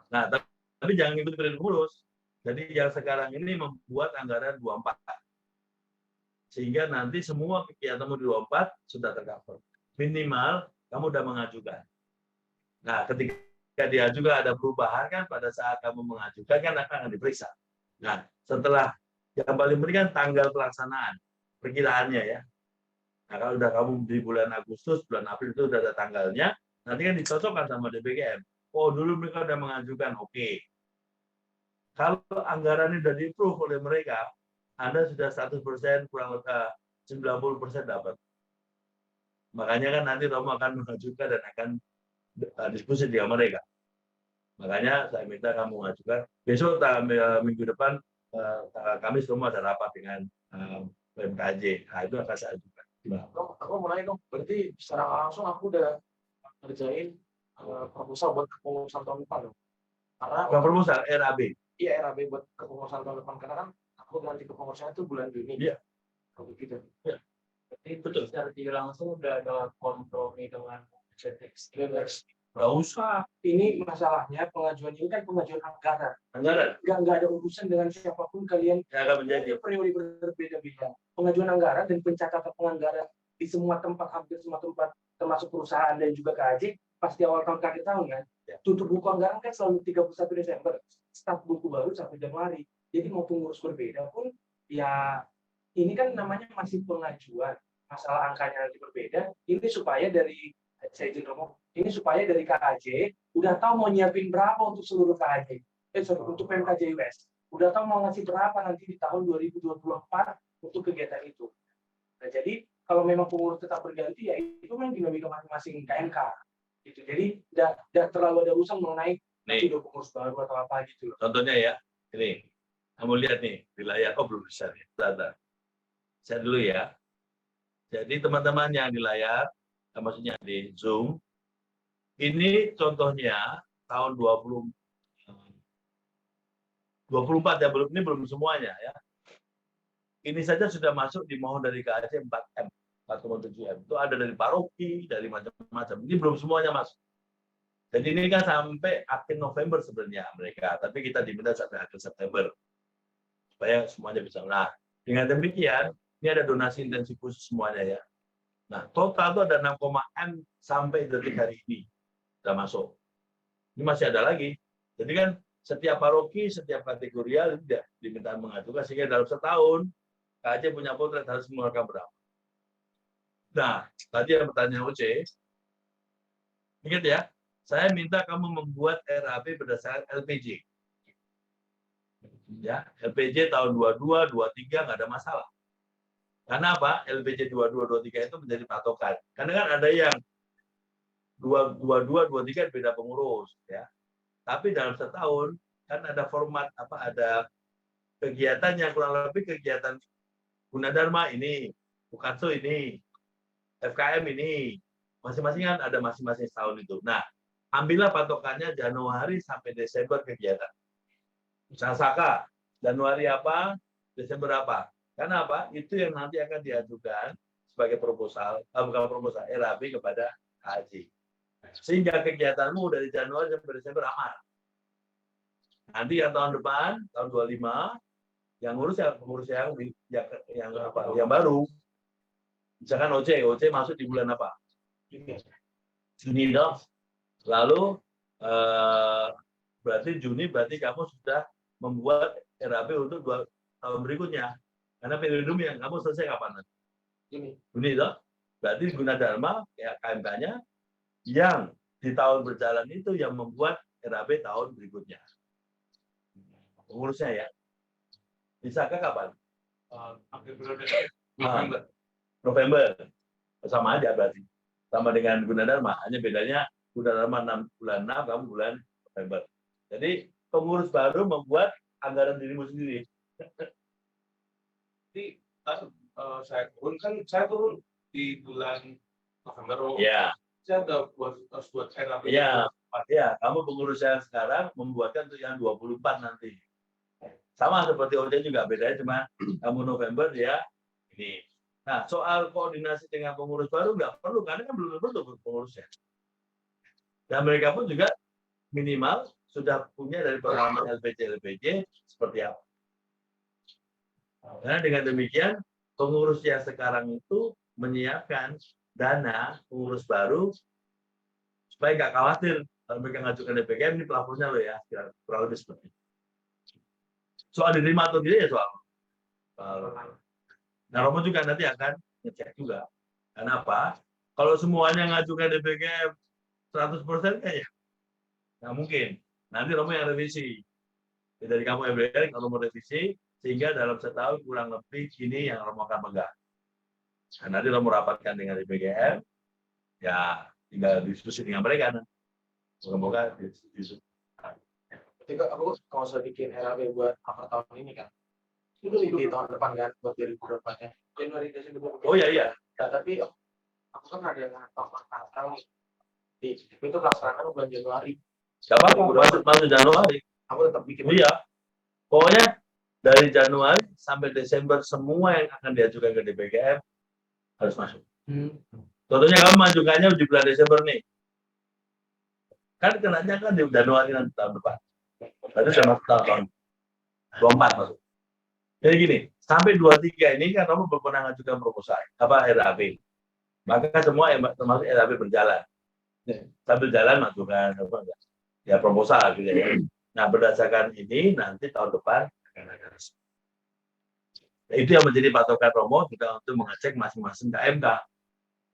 Nah, tapi jangan ikut periode pengurus. Jadi yang sekarang ini membuat anggaran 24. Sehingga nanti semua kegiatanmu di 24 sudah tercover. Minimal kamu sudah mengajukan. Nah, ketika diajukan ada perubahan kan pada saat kamu mengajukan kan akan diperiksa. Nah, setelah yang paling penting kan tanggal pelaksanaan. Perkiraannya ya. Nah, kalau udah kamu di bulan Agustus, bulan April itu udah ada tanggalnya, nanti kan dicocokkan sama DPGM. Oh, dulu mereka udah mengajukan, oke. Kalau anggaran ini sudah di-approve oleh mereka, Anda sudah 100%, kurang lebih 90% dapat. Makanya kan nanti Romo akan mengajukan dan akan diskusi dengan mereka. Makanya saya minta kamu mengajukan. Besok minggu depan, Kamis Romo ada rapat dengan BMKJ. Nah, itu akan saya ajukan. Aku mau nanya dong, berarti secara langsung aku udah ngerjain proposal buat kepengurusan tahun depan dong? Karena Bukan proposal, RAB. iya RAB buat kepengurusan tahun depan, karena kan aku ganti kepengurusan itu bulan Juni. Iya. Kalau begitu. Berarti betul secara tidak langsung udah ada kompromi dengan CTX. Nggak usah. Ini masalahnya pengajuan ini kan pengajuan anggaran. Anggaran Nggak ada urusan dengan siapapun kalian. yang akan menjadi. Periode berbeda-beda. Pengajuan anggaran dan pencatatan penganggaran di semua tempat, hampir semua tempat, termasuk perusahaan dan juga KAJ, pasti awal tahun akhir tahun kan. Ya. Tutup buku anggaran kan selalu 31 Desember. Start buku baru sampai Januari. Jadi mau pengurus berbeda pun, ya ini kan namanya masih pengajuan. Masalah angkanya nanti berbeda. Ini supaya dari saya izin ngomong, ini supaya dari KAJ udah tahu mau nyiapin berapa untuk seluruh KAJ. Untuk PMKJ US. Udah tahu mau ngasih berapa nanti di tahun 2024 untuk kegiatan itu. Nah, jadi kalau memang pengurus tetap berganti, ya itu memang dinamika masing-masing KMK. Gitu. Jadi tidak terlalu ada urusan mengenai nanti udah pengurus baru atau apa gitu. Contohnya ya, ini. Kamu lihat nih, di layar. Oh, belum bisa nih. Bentar. Saya dulu ya. Jadi teman-teman yang di layar, maksudnya di Zoom, ini contohnya tahun 24 ya, ini belum semuanya ya. Ini saja sudah masuk di mohon dari KAJ 4M, 4,7M. Itu ada dari paroki, dari macam-macam. Ini belum semuanya masuk. Jadi ini kan sampai akhir November sebenarnya mereka, tapi kita diminta sampai akhir September supaya semuanya bisa. Nah, dengan demikian ini ada donasi intensif khusus semuanya ya. Nah, total itu ada 6,M sampai detik hari ini sudah masuk. Ini masih ada lagi. Jadi kan setiap paroki, setiap kategorial tidak diminta mengajukan, sehingga dalam setahun KAJ punya potret harus mengeluarkan berapa. Nah, tadi yang pertanyaan OC, ingat ya, saya minta kamu membuat RAB berdasarkan LPJ. Ya, LPJ tahun 22, 23 nggak ada masalah. Karena apa? LPJ 22, 23 itu menjadi patokan. Karena kan ada yang 22, 23 beda pengurus, ya. Tapi dalam setahun kan ada format ada kegiatan yang kurang lebih kegiatan Gunadarma ini, Bukatso ini, FKM ini, masing-masing kan ada masing-masing setahun itu. Nah, ambillah patokannya Januari sampai Desember kegiatan. Saka, Januari apa, Desember apa. Karena apa? Itu yang nanti akan diajukan sebagai proposal, bukan proposal, RAB kepada KAJ. Sehingga kegiatanmu dari Januari sampai Desember aman. Nanti yang tahun depan, tahun 25, yang ngurus yang baru. Misalkan OC masuk di bulan apa? Juni dong. Lalu berarti Juni berarti kamu sudah membuat RAB untuk 2 tahun berikutnya. Karena periode yang kamu selesai kapan? Juni dong. Berarti Gunadarma ya KMK-nya yang di tahun berjalan itu yang membuat RAB tahun berikutnya. Pengurusnya ya. Bisa kapan? Akhir periode November. Sama aja berarti. Sama dengan Gunadarma, hanya bedanya Gunadarma bulan 6, kamu bulan November. Jadi pengurus baru membuat anggaran dirimu sendiri. Jadi saya turun di bulan November. Ya. Saya udah harus buat RAB. Ya, kamu pengurus yang sekarang membuatkan untuk yang 24 nanti. Sama seperti OJ juga, bedanya cuma kamu November ya ini. Nah, soal koordinasi dengan pengurus baru nggak perlu, karena kan belum terbentuk pengurusnya. Dan mereka pun juga minimal sudah punya dari pengalaman LPJ seperti apa. Karena dengan demikian, pengurus yang sekarang itu menyiapkan dana pengurus baru supaya nggak khawatir kalau mereka ngajukan DPKM ini plafonnya loh ya, kurang lebih seperti itu. Soal diterima atau tidak ya soal. Nah, Romo juga nanti akan ngecek juga. Kenapa? Kalau semuanya ngajukan DPKM 100% kayaknya nggak mungkin. Nanti Romo yang revisi. Dari kamu FBR kalau mau revisi, sehingga dalam setahun kurang lebih ini yang Romo akan pegang. Nah, nanti Romo rapatkan dengan DPKM, ya tinggal diskusi dengan mereka. Semoga diskusi. Ketika aku kalau saya bikin RAB buat akhir tahun ini kan, itu di tahun depan kan, buat 2024-nya. Januari, Desember. Oh iya. Nah, tapi aku kan ada yang tahu itu pelaksanaan bulan Januari. Gak apa-apa, masuk Januari. Aku tetap bikin. Iya. Pokoknya dari Januari sampai Desember semua yang akan diajukan ke DPKM harus masuk. Contohnya kamu majukannya di bulan Desember nih. Kan kenanya kan di Januari nanti tahun depan. Berarti sudah masuk tahun 24 masuk. Jadi gini, sampai 23 ini kan kamu berwenang mengajukan proposal, RAP. Maka semua yang termasuk RAP berjalan. Sambil jalan masukkan ya proposal gitu ya. Nah, berdasarkan ini nanti tahun depan akan ada resmi. Nah, itu yang menjadi patokan Romo juga untuk mengecek masing-masing KMK.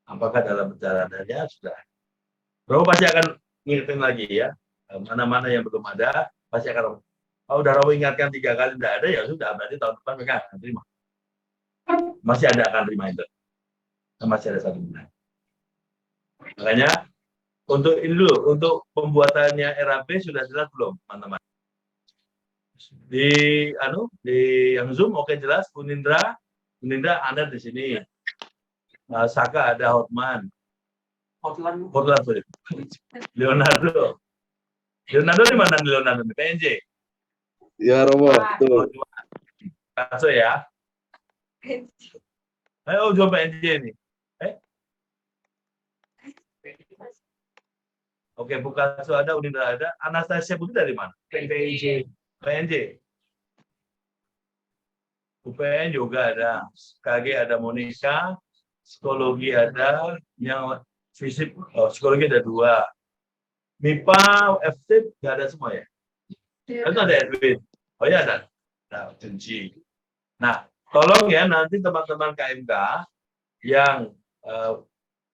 Apakah dalam perjalanannya sudah. Romo pasti akan ngingetin lagi ya. Mana-mana yang belum ada, pasti akan kalau udah Romo ingatkan 3 kali tidak ada, ya sudah, berarti tahun depan mereka akan terima. Masih ada akan reminder. Masih ada 1 bulan. Makanya, untuk ini dulu, untuk pembuatannya RAP sudah jelas belum, teman-teman? Di yang Zoom oke jelas, Unindra Anda di sini. Saka ada Hotman. Hotman, Leonardo di mana Leonardo? PNJ. Ya, Romo. Tuh. Kaso ya. Ayo coba PNJ nih. Oke, bukan ada, Unindra ada. Anastasia Putri dari mana? PNJ. UPN juga ada. KG ada Monica. Psikologi ada. Yang fisik, psikologi ada 2. MIPA, FT, nggak ada semua ya? Itu ada Edwin. Oh ya ada. Nah, Junji. Nah, tolong ya nanti teman-teman KMK yang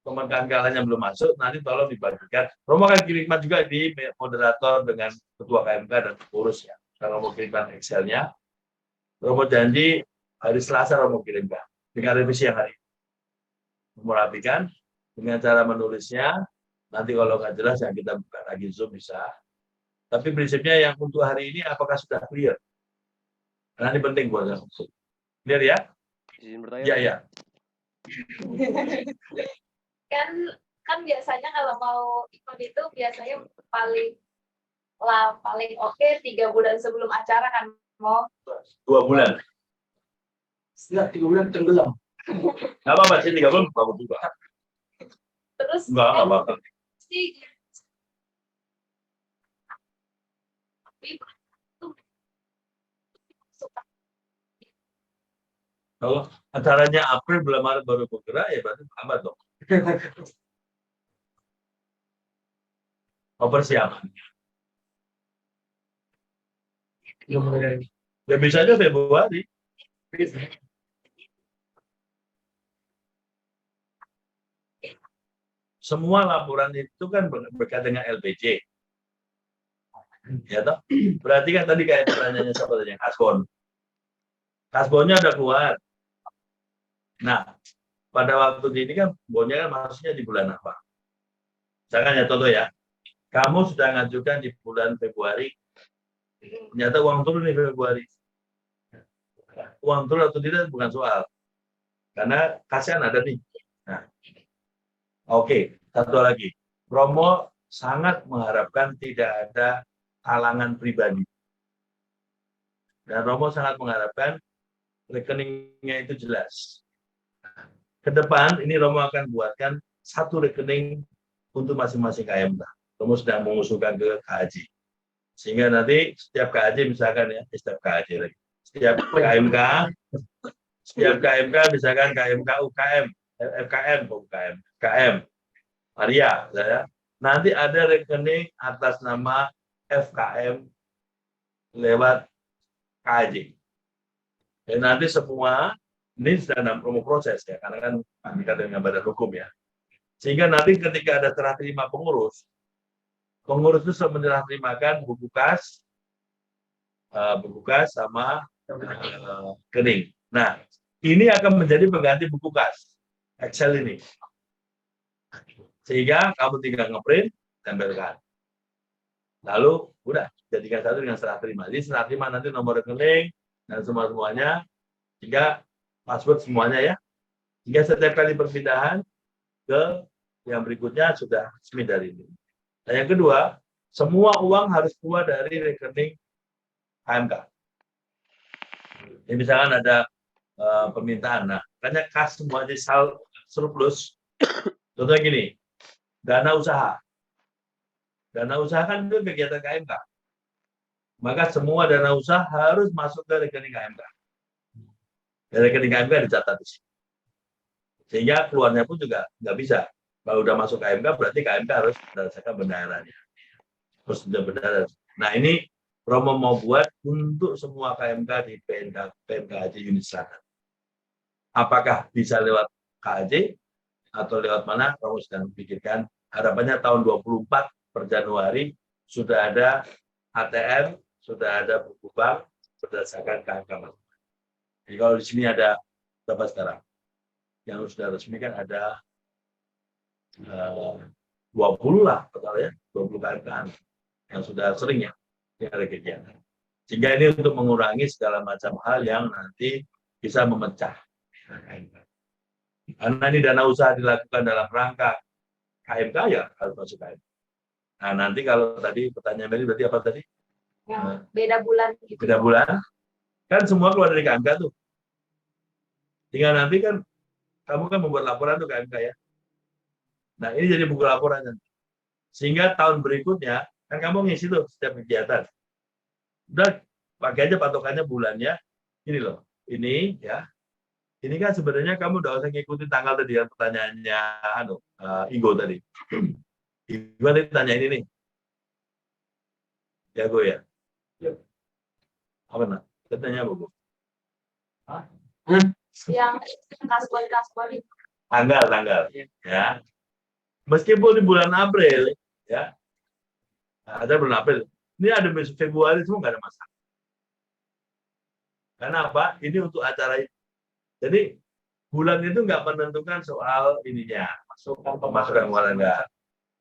teman-teman kalian yang belum masuk, nanti tolong dibagikan. Romo akan kirimkan juga di moderator dengan ketua KMK dan pengurus ya. Kalau mau kirimkan Excel-nya, Romo janji hari Selasa Romo kirimkan dengan revisi yang hari. Romo rapikan dengan cara menulisnya. Nanti kalau nggak jelas yang kita buka lagi Zoom bisa. Tapi prinsipnya yang untuk hari ini apakah sudah clear? Karena ini penting buat saya. Clear ya? Izin bertanya. Ya. kan biasanya kalau mau ikut itu biasanya paling oke 3 bulan sebelum acara kan mau 2 bulan. Enggak, 3 bulan tenggelam. Nggak apa-apa sih 3 bulan bagus juga. terus Nggak apa-apa. sih Kalau acaranya April bulan Maret baru bergerak ya berarti lambat dong. Persiapan. Ya bisa aja Februari. Semua laporan itu kan berkaitan dengan LPJ. Ya toh? Berarti kan tadi kayak pertanyaannya siapa tadi yang Kasbon. Kasbonnya udah keluar. Nah, pada waktu ini kan bonnya kan maksudnya di bulan apa? Misalkan ya contoh ya, kamu sudah ngajukan di bulan Februari, ternyata uang turun di Februari. Uang turun atau tidak bukan soal, karena kasihan ada nih. Nah, oke, satu lagi, Romo sangat mengharapkan tidak ada talangan pribadi, dan Romo sangat mengharapkan rekeningnya itu jelas. Ke depan ini Romo akan buatkan 1 rekening untuk masing-masing KMK. Romo sedang mengusulkan ke KAJ. Sehingga nanti setiap KAJ misalkan ya, setiap KMK misalkan KMK UKM, FKM, Maria, ya. Nanti ada rekening atas nama FKM lewat KAJ. Dan nanti semua ini sedang dalam proses ya, karena kan kita dengan badan hukum ya. Sehingga nanti ketika ada serah terima pengurus itu menyerah terimakan buku kas sama rekening. Nah, ini akan menjadi pengganti buku kas Excel ini. Sehingga kamu tinggal ngeprint, tempelkan. Lalu udah jadikan satu dengan serah terima. Jadi serah terima nanti nomor rekening dan semuanya, sehingga password semuanya ya. Hingga setiap kali perpindahan ke yang berikutnya sudah resmi dari ini. Dan yang kedua, semua uang harus keluar dari rekening KMK. Ini misalkan ada permintaan, nah, makanya kas semua jadi surplus. Contohnya gini, dana usaha. Dana usaha kan itu kegiatan KMK. Maka semua dana usaha harus masuk ke rekening KMK. Dan rekening KMK dicatat di sini. Sehingga keluarnya pun juga nggak bisa. Kalau udah masuk KMK, berarti KMK harus berdasarkan bendaharanya. Terus sudah benar. Nah, ini Romo mau buat untuk semua KMK di PMKJ Unit Selatan. Apakah bisa lewat KAJ atau lewat mana? Romo sedang pikirkan. Harapannya tahun 24 per Januari sudah ada ATM, sudah ada buku bank berdasarkan KMK. Jadi kalau di sini ada berapa sekarang? Yang sudah resmi kan ada 20 lah, total ya, 20 KMK yang sudah sering ya, yang ada kegiatan. Sehingga ini untuk mengurangi segala macam hal yang nanti bisa memecah. Karena ini dana usaha dilakukan dalam rangka KMK ya harus masuk KMK. Nah nanti kalau tadi pertanyaan Mary berarti apa tadi? Yang beda bulan gitu. Beda bulan, kan semua keluar dari KMK tuh. Tinggal nanti kan kamu kan membuat laporan tuh KMK ya. Nah ini jadi buku laporan nanti. Sehingga tahun berikutnya kan kamu ngisi tuh setiap kegiatan. Udah pakai aja patokannya bulannya. Ini loh, ini ya. Ini kan sebenarnya kamu udah usah ngikutin tanggal tadi ya pertanyaannya Igo tadi. Igo tadi tanya ini nih. Ya gue ya. Apa nak? Tanya apa gue? Yang kasbon itu. Tanggal ya. Meskipun di bulan April ya. Ada bulan April. Ini ada Februari semua nggak ada masalah. Karena apa? Ini untuk acara ini. Jadi bulan itu nggak menentukan soal ininya, pemasukan keuangan enggak.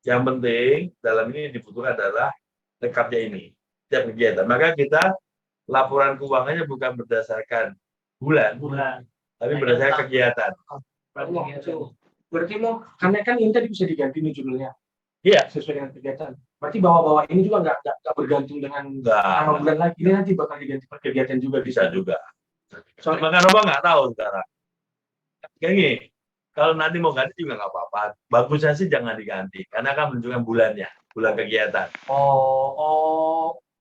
Yang penting dalam ini dibutuhkan adalah rekapnya ini, setiap kegiatan. Maka kita laporan keuangannya bukan berdasarkan bulan, tapi berdasarkan kegiatan. Berarti mau, karena kan ini tadi bisa diganti nih judulnya. Iya. Sesuai dengan kegiatan. Berarti bawah-bawah ini juga nggak bergantung dengan nama bulan lagi. Ini nanti bakal diganti per kegiatan juga. Bisa juga. Maka Robo nggak tahu sekarang. Kayak gini, kalau nanti mau ganti juga nggak apa-apa. Bagusnya sih jangan diganti, karena kan menunjukkan bulannya, bulan kegiatan.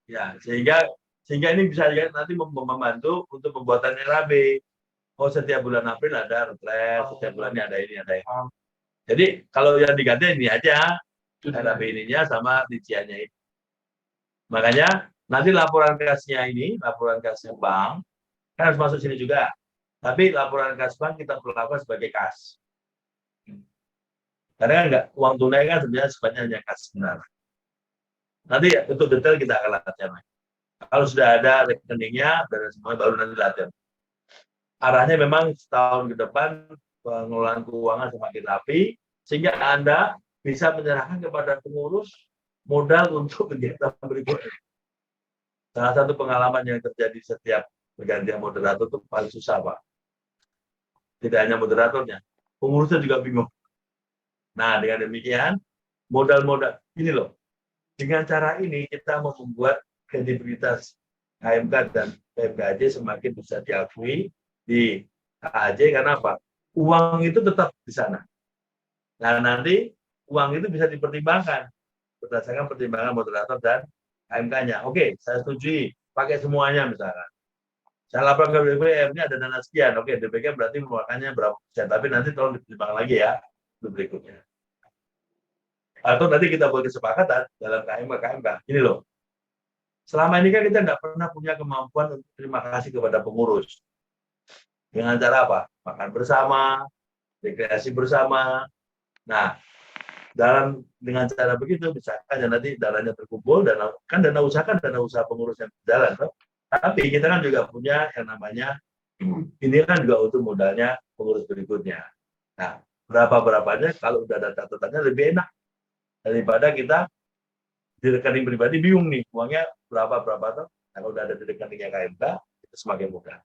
Ya, sehingga ini bisa nanti membantu untuk pembuatan RAB. Oh, setiap bulan April ada retret, setiap bulannya ada ini, ada ini. Jadi kalau yang diganti ini aja, RAB ininya sama rinciannya ini. Makanya nanti laporan kasnya ini, laporan kasnya bank, kan harus masuk sini juga. Tapi laporan kas bank kita perlakukan sebagai kas. Karena kan enggak, uang tunai kan sebenarnya sifatnya hanya kas benar. Nanti untuk detail kita akan latihan. Kalau sudah ada rekeningnya dan semuanya baru nanti latihan. Arahnya memang setahun ke depan pengelolaan keuangan semakin rapi, sehingga Anda bisa menyerahkan kepada pengurus modal untuk kegiatan berikutnya. Salah satu pengalaman yang terjadi setiap pergantian moderator itu paling susah, Pak. Tidak hanya moderatornya, pengurusnya juga bingung. Nah, dengan demikian, modal-modal, ini loh, dengan cara ini kita mau membuat kredibilitas KMK dan PMKJ semakin bisa diakui di KAJ, karena apa? Uang itu tetap di sana. Nah, nanti uang itu bisa dipertimbangkan berdasarkan pertimbangan moderator dan KMK-nya. Oke, saya setuju, pakai semuanya misalkan. Saya lapor ke BPM, ini ada dana sekian. Oke, DPK berarti mengeluarkannya berapa persen. Tapi nanti tolong dipertimbangkan lagi ya, berikutnya. Atau nanti kita buat kesepakatan dalam KMK. Ini loh, selama ini kan kita nggak pernah punya kemampuan untuk terima kasih kepada pengurus. Dengan cara apa? Makan bersama, rekreasi bersama. Nah, dengan cara begitu, misalkan nanti dananya terkumpul, kan dana usaha pengurus yang berjalan. Tapi kita kan juga punya yang namanya, ini kan juga untuk modalnya pengurus berikutnya. Nah, berapa-berapanya kalau udah ada catatannya lebih enak daripada kita di rekening pribadi bingung nih, uangnya berapa tuh. Kalau udah ada di rekeningnya KMK, itu semakin mudah.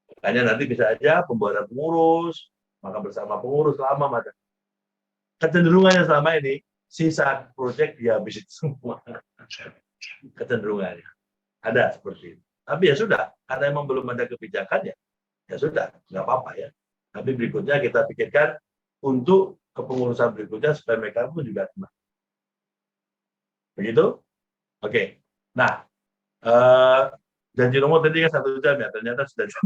Makanya nanti bisa aja pembuatan pengurus, makan bersama pengurus lama macam. Kecenderungannya selama ini sisa proyek dihabisin semua. Kecenderungannya. Ada seperti itu. Tapi ya sudah, karena emang belum ada kebijakan ya sudah, nggak apa-apa ya. Tapi berikutnya kita pikirkan untuk kepengurusan berikutnya supaya mereka pun juga tenang. Begitu? Oke. Nah, janji Romo tadi kan 1 jam ya, ternyata sudah jam.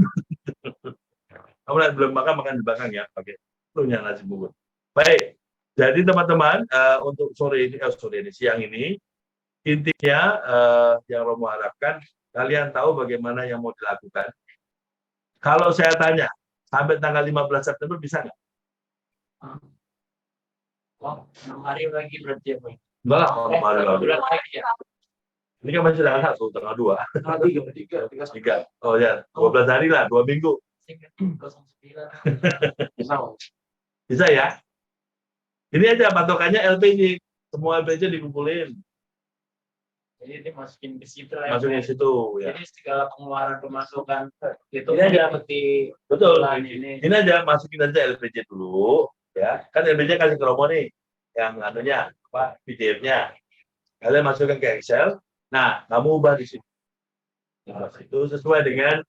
Kamu belum makan di belakang ya. Oke. Lu nyala nasi bubur. Baik. Jadi teman-teman, untuk sore ini, siang ini, intinya yang Romo harapkan, kalian tahu bagaimana yang mau dilakukan. Kalau saya tanya, sampai tanggal 15 September bisa nggak? Oh, 6 hari lagi berarti ya, Pak? Enggak lah, kalau kemarin lagi. Bulan lagi ya? Ini kan masih tanggal 1, tanggal 2. Tiga. 3. Oh ya, 12 hari lah, 2 minggu. 09. Bisa ya? Ini aja patokannya LPG. Semua LPG dikumpulin. Jadi ini masukin ke situ lah ya. Masukin ke situ. Ya. Jadi segala pengeluaran pemasukan itu Ini aja. seperti Betul. bulan ini. Ini aja, masukin aja LPG dulu. Ya, kan LPG kasih ke Romo nih. Yang anunya, PDF-nya. Kalian masukkan ke Excel. Nah, kamu ubah di sini. Nah, itu sesuai dengan,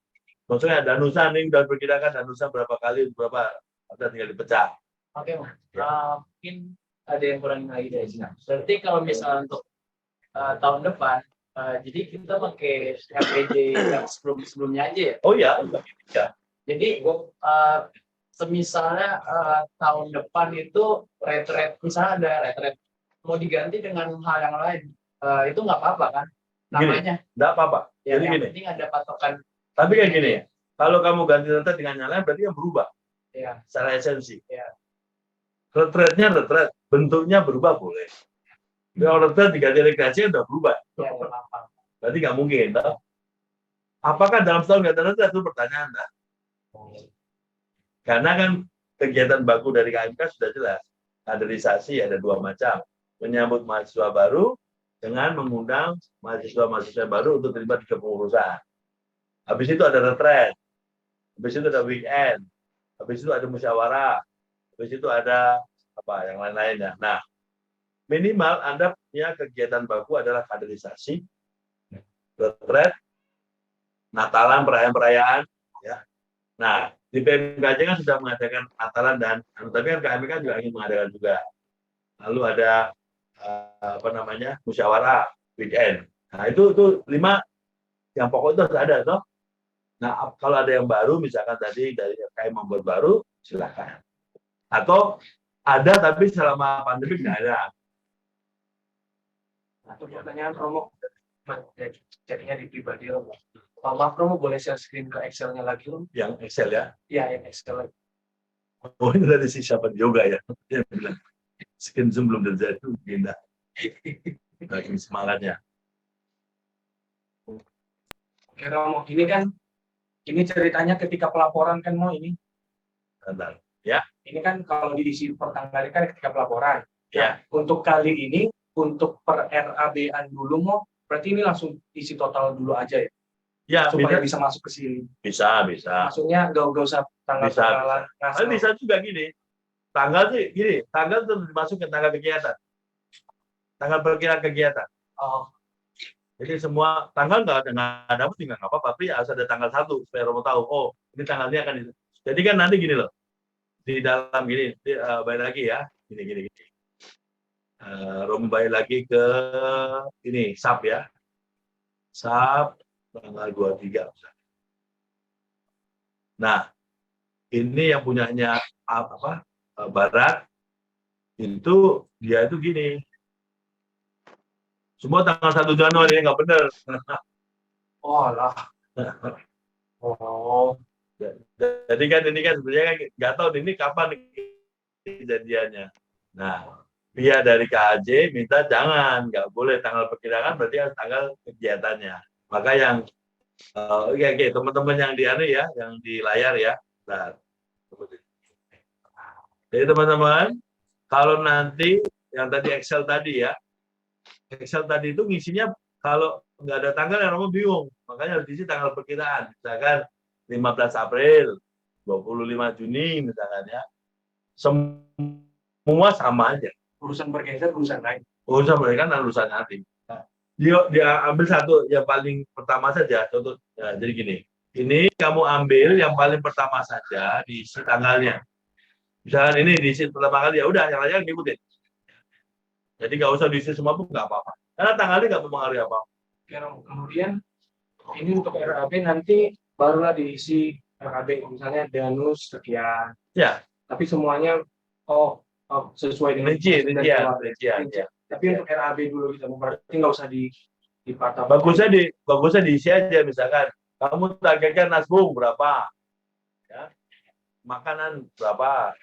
maksudnya danusa nih, udah perkirakan danusa berapa kali, berapa, ada tinggal dipecah. Oke, Mas. Mungkin ada yang kurang lagi dari sini. Berarti kalau misalnya untuk tahun depan, jadi kita pakai LPG yang sebelumnya aja ya. Oh ya, ya. Jadi semisalnya tahun depan itu retret, misalnya ada retret mau diganti dengan hal yang lain, itu nggak apa-apa kan? Namanya. Enggak apa-apa. Ya, Jadi yang gini. penting ada patokan. Tapi kayak gini ya, kalau kamu ganti retret dengan yang lain, berarti yang berubah Ya. secara esensi. Ya. Retretnya retret, bentuknya berubah boleh. Kalau retret diganti rekreasi udah berubah. Ya, ada apa? Berarti nggak mungkin. Toh? Apakah dalam setahun nggak ada retret? Itu pertanyaan. Nah. Karena kan kegiatan baku dari KMK sudah jelas. Kaderisasi ada 2 macam. Menyambut mahasiswa baru dengan mengundang mahasiswa-mahasiswa baru untuk terlibat di kepengurusan. Habis itu ada retret. Habis itu ada weekend. Habis itu ada musyawarah. Habis itu ada apa yang lain-lainnya. Nah, minimal Anda punya kegiatan baku adalah kaderisasi, retret, Natalan, perayaan-perayaan. Ya. Nah, di PMKJ kan sudah mengadakan Natalan dan, tapi kan KMK juga ingin mengadakan juga. Lalu ada musyawarah weekend. Nah, itu 5 yang pokok itu harus ada, toh. Nah, kalau ada yang baru, misalkan tadi dari KM membuat baru, silakan. Atau ada tapi selama pandemi tidak ada. Satu pertanyaan Romo, jadinya di pribadi Romo. Maaf Romo, boleh share screen ke Excel-nya lagi Romo? Yang Excel ya. Iya, yang Excel lagi. Oh, ini dari si siapa yoga ya. Dia bilang, skin Zoom belum terjadi, pindah. Lagi semangatnya. Oke Romo, ini ceritanya ketika pelaporan kan Mo ini. Bentar. Ini kan kalau diisi pertanggal kali kan ketika pelaporan. Ya. Untuk kali ini, untuk per RAB-an dulu Mo, berarti ini langsung isi total dulu aja ya? Ya, Supaya bisa. bisa masuk ke sini. Bisa. Maksudnya nggak usah tanggal-tanggalan. Tapi bisa juga gini. Tanggal sih gini, tanggal itu dimasuk ke tanggal kegiatan. Tanggal perkiraan kegiatan. Oh, Jadi semua tanggal nggak ada tinggal nggak apa-apa, tapi harus ada tanggal 1 supaya Romo tahu. Oh, ini tanggalnya akan itu. Jadi kan nanti gini loh, di dalam gini, balik lagi ya, gini. Romo balik lagi ke ini SAP ya, SAP tanggal 23. Nah, ini yang punyanya apa? Barat itu dia itu gini. Semua tanggal 1 Januari nggak benar. oh lah. Oh, Jadi kan ini kan sebenarnya kan nggak tahu ini kapan kejadiannya. Nah, via dari KAJ minta jangan, nggak boleh tanggal perkiraan, berarti harus tanggal kegiatannya. Maka yang oke, teman-teman yang di anu ya, yang di layar ya. Nah, jadi teman-teman, kalau nanti yang tadi Excel tadi ya, Excel tadi itu ngisinya kalau nggak ada tanggal yang Romo bingung, makanya harus diisi tanggal perkiraan, misalkan 15 April, 25 Juni misalkan ya, semua sama aja. urusan bergeser urusan lain. Urusan mereka kan urusan nanti. Dia ambil satu yang paling pertama saja. Contoh, ya, jadi gini. Ini kamu ambil yang paling pertama saja diisi tanggalnya. Misalkan ini diisi pertama kali ya udah yang lainnya ngikutin. Jadi nggak usah diisi semua pun nggak apa-apa. Karena tanggalnya nggak mempengaruhi apa-apa. Kemudian ini untuk RAB nanti barulah diisi RAB misalnya danus sekian. Ya. Tapi semuanya sesuai dengan Rincian. Tapi untuk RAB dulu kita berarti nggak usah dipatah. Bagusnya diisi aja misalkan kamu targetkan nasbung berapa, ya, makanan berapa,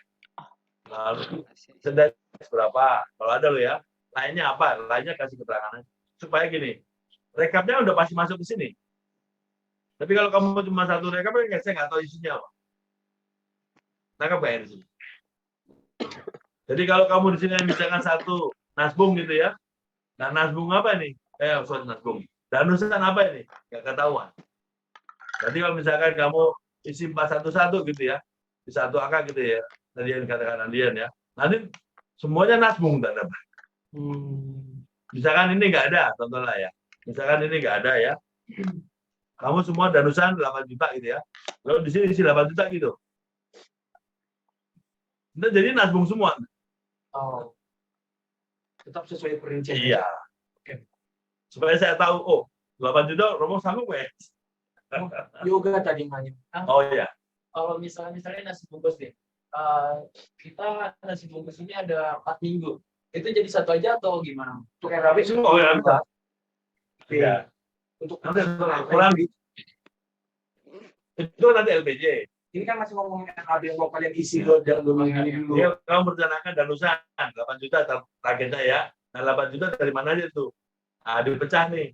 lalu sedang berapa, kalau ada lo ya, lainnya apa, lainnya kasih keterangan supaya gini, rekapnya udah pasti masuk ke sini. Tapi kalau kamu cuma satu rekap, saya nggak tahu isinya apa. Rekap kayak di sini. Jadi kalau kamu di sini misalkan satu nasbung gitu ya, nah nasbung apa ini? Nasbung. Danusan apa ini? Nggak ketahuan. Jadi kalau misalkan kamu isi 411 gitu ya, di satu angka gitu ya, tadi yang dikatakan Andian ya, nanti semuanya nasbung tak dapat. Misalkan ini nggak ada, contohnya ya. Misalkan ini nggak ada ya, kamu semua danusan 8 juta gitu ya, lalu di sini isi 8 juta gitu. Nah, jadi nasbung semua. Oh, tetap sesuai perincian. Iya. Oke. Supaya saya tahu, 8 juta Romo sanggup ya? Yoga tadi nanya. Oh iya. Kalau misalnya nasi bungkus nih, kita nasi bungkus ini ada 4 minggu. Itu jadi satu aja atau gimana? Untuk RAB semua. Oh ya, bisa. Iya. Untuk kurang itu nanti LPJ. ini kan masih ngomongin RAB yang mau kalian isi dalam 2 minggu ini dulu. Ya, kamu merencanakan danusan 8 juta targetnya ya. Nah 8 juta dari mana aja tuh? Nah, dipecah nih.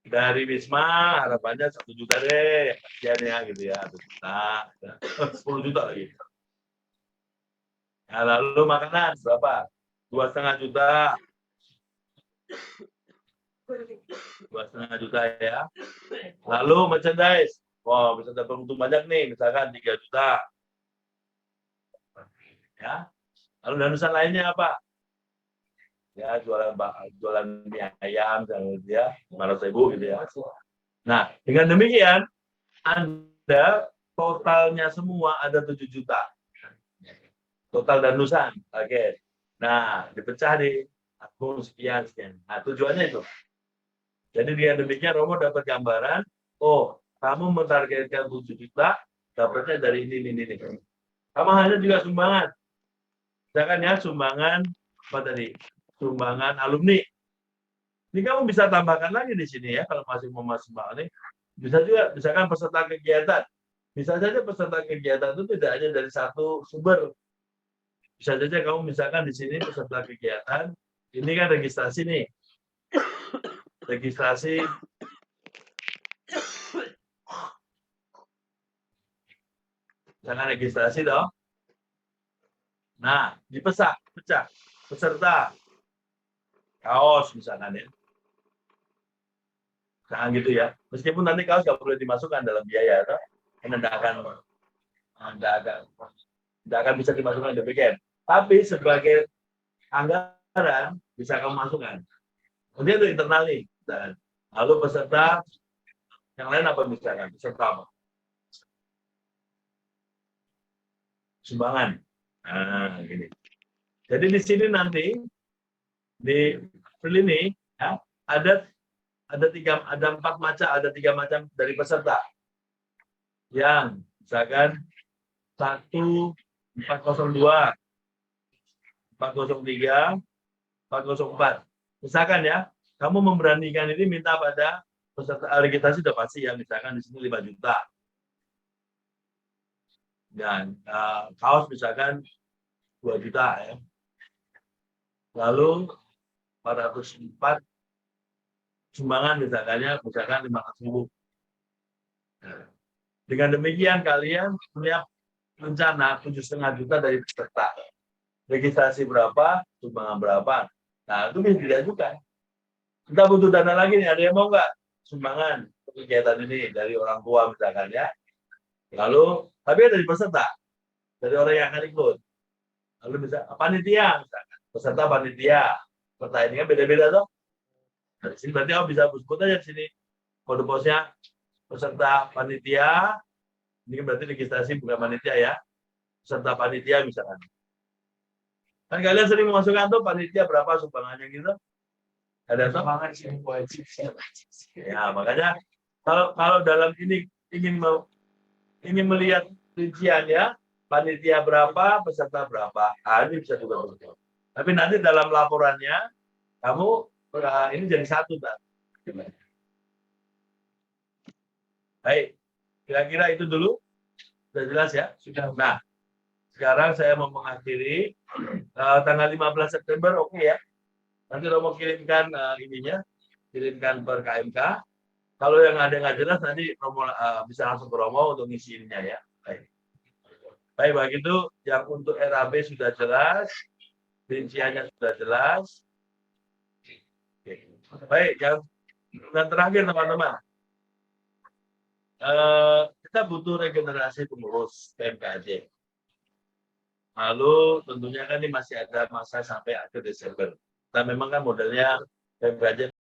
Dari Wisma harapannya 1 juta deh ya gitu ya, 1 juta, 10 juta lagi. Nah, lalu makanan berapa? 2,5 juta. 2,5 juta ya. Lalu merchandise, bisa dapat untung banyak nih, misalkan 3 juta. Ya. Lalu danusan lainnya apa? Ya, jualan mie ayam ya, 500.000 gitu ya. Nah, dengan demikian Anda totalnya semua ada 7 juta. Total danusan, oke. Nah, dipecah di akun sekian. Nah, tujuannya itu. Jadi dengan demikian Romo dapat gambaran, kamu mentargetkan 7 juta, dapatnya dari ini. Kamu hanya juga sumbangan. Misalkan ya, sumbangan apa tadi? Sumbangan alumni. Ini kamu bisa tambahkan lagi di sini ya, kalau masih mau sumbangan ini. Bisa juga, misalkan peserta kegiatan. Bisa saja peserta kegiatan itu tidak hanya dari satu sumber. Bisa saja kamu misalkan di sini peserta kegiatan, ini kan registrasi nih. Registrasi. Misalkan registrasi dong. Nah, pecah. Peserta. Kaos misalkan ya. Nah gitu ya. Meskipun nanti kaos nggak boleh dimasukkan dalam biaya, atau tidak akan bisa dimasukkan di DPKM. Tapi sebagai anggaran bisa kamu masukkan. Kemudian itu internal nih. Lalu peserta yang lain apa misalkan? Peserta apa? Sumbangan. Nah, gini. Jadi di sini nanti di ini ya, ada 3 macam dari peserta yang misalkan 1402, 403, 404. Misalkan ya, kamu memberanikan ini minta pada peserta registrasi sudah pasti ya, misalkan di sini 5 juta. Dan kaos misalkan 2 juta ya. Lalu 404 sumbangan misalkan 500.000. Nah, dengan demikian kalian punya rencana 7,5 juta dari peserta. Registrasi berapa, sumbangan berapa. Nah, itu bisa diajukan. Kita butuh dana lagi nih, ada yang mau nggak sumbangan kegiatan ini dari orang tua misalkan ya. Lalu, tapi dari peserta, dari orang yang akan ikut. Lalu bisa panitia misalkan. peserta panitia. Peserta ini kan beda-beda toh. Nah, di sini berarti kamu bisa sebut aja di sini kode posnya peserta panitia. Ini berarti registrasi bukan panitia ya. Peserta panitia misalkan. Kan kalian sering memasukkan tuh panitia berapa sumbangannya gitu. Ada toh? Sumbangan sih wajib sih. Ya, makanya kalau dalam ini ingin melihat rinciannya, panitia berapa, peserta berapa. Ini bisa juga begitu. Tapi nanti dalam laporannya, kamu ini jadi satu, tak? Baik, kira-kira itu dulu. Sudah jelas ya? Sudah. Nah, sekarang saya mau mengakhiri tanggal 15 September, oke ya? Nanti Romo kirimkan ininya, kirimkan per KMK. Kalau yang ada nggak jelas, nanti Romo bisa langsung ke Romo untuk ngisi ininya ya. Baik. Baik, begitu yang untuk RAB sudah jelas, rinciannya sudah jelas. Oke. Baik, yang terakhir teman-teman, kita butuh regenerasi pengurus PMKJ. Lalu tentunya kan ini masih ada masa sampai akhir Desember. Nah, memang kan modelnya PMKJ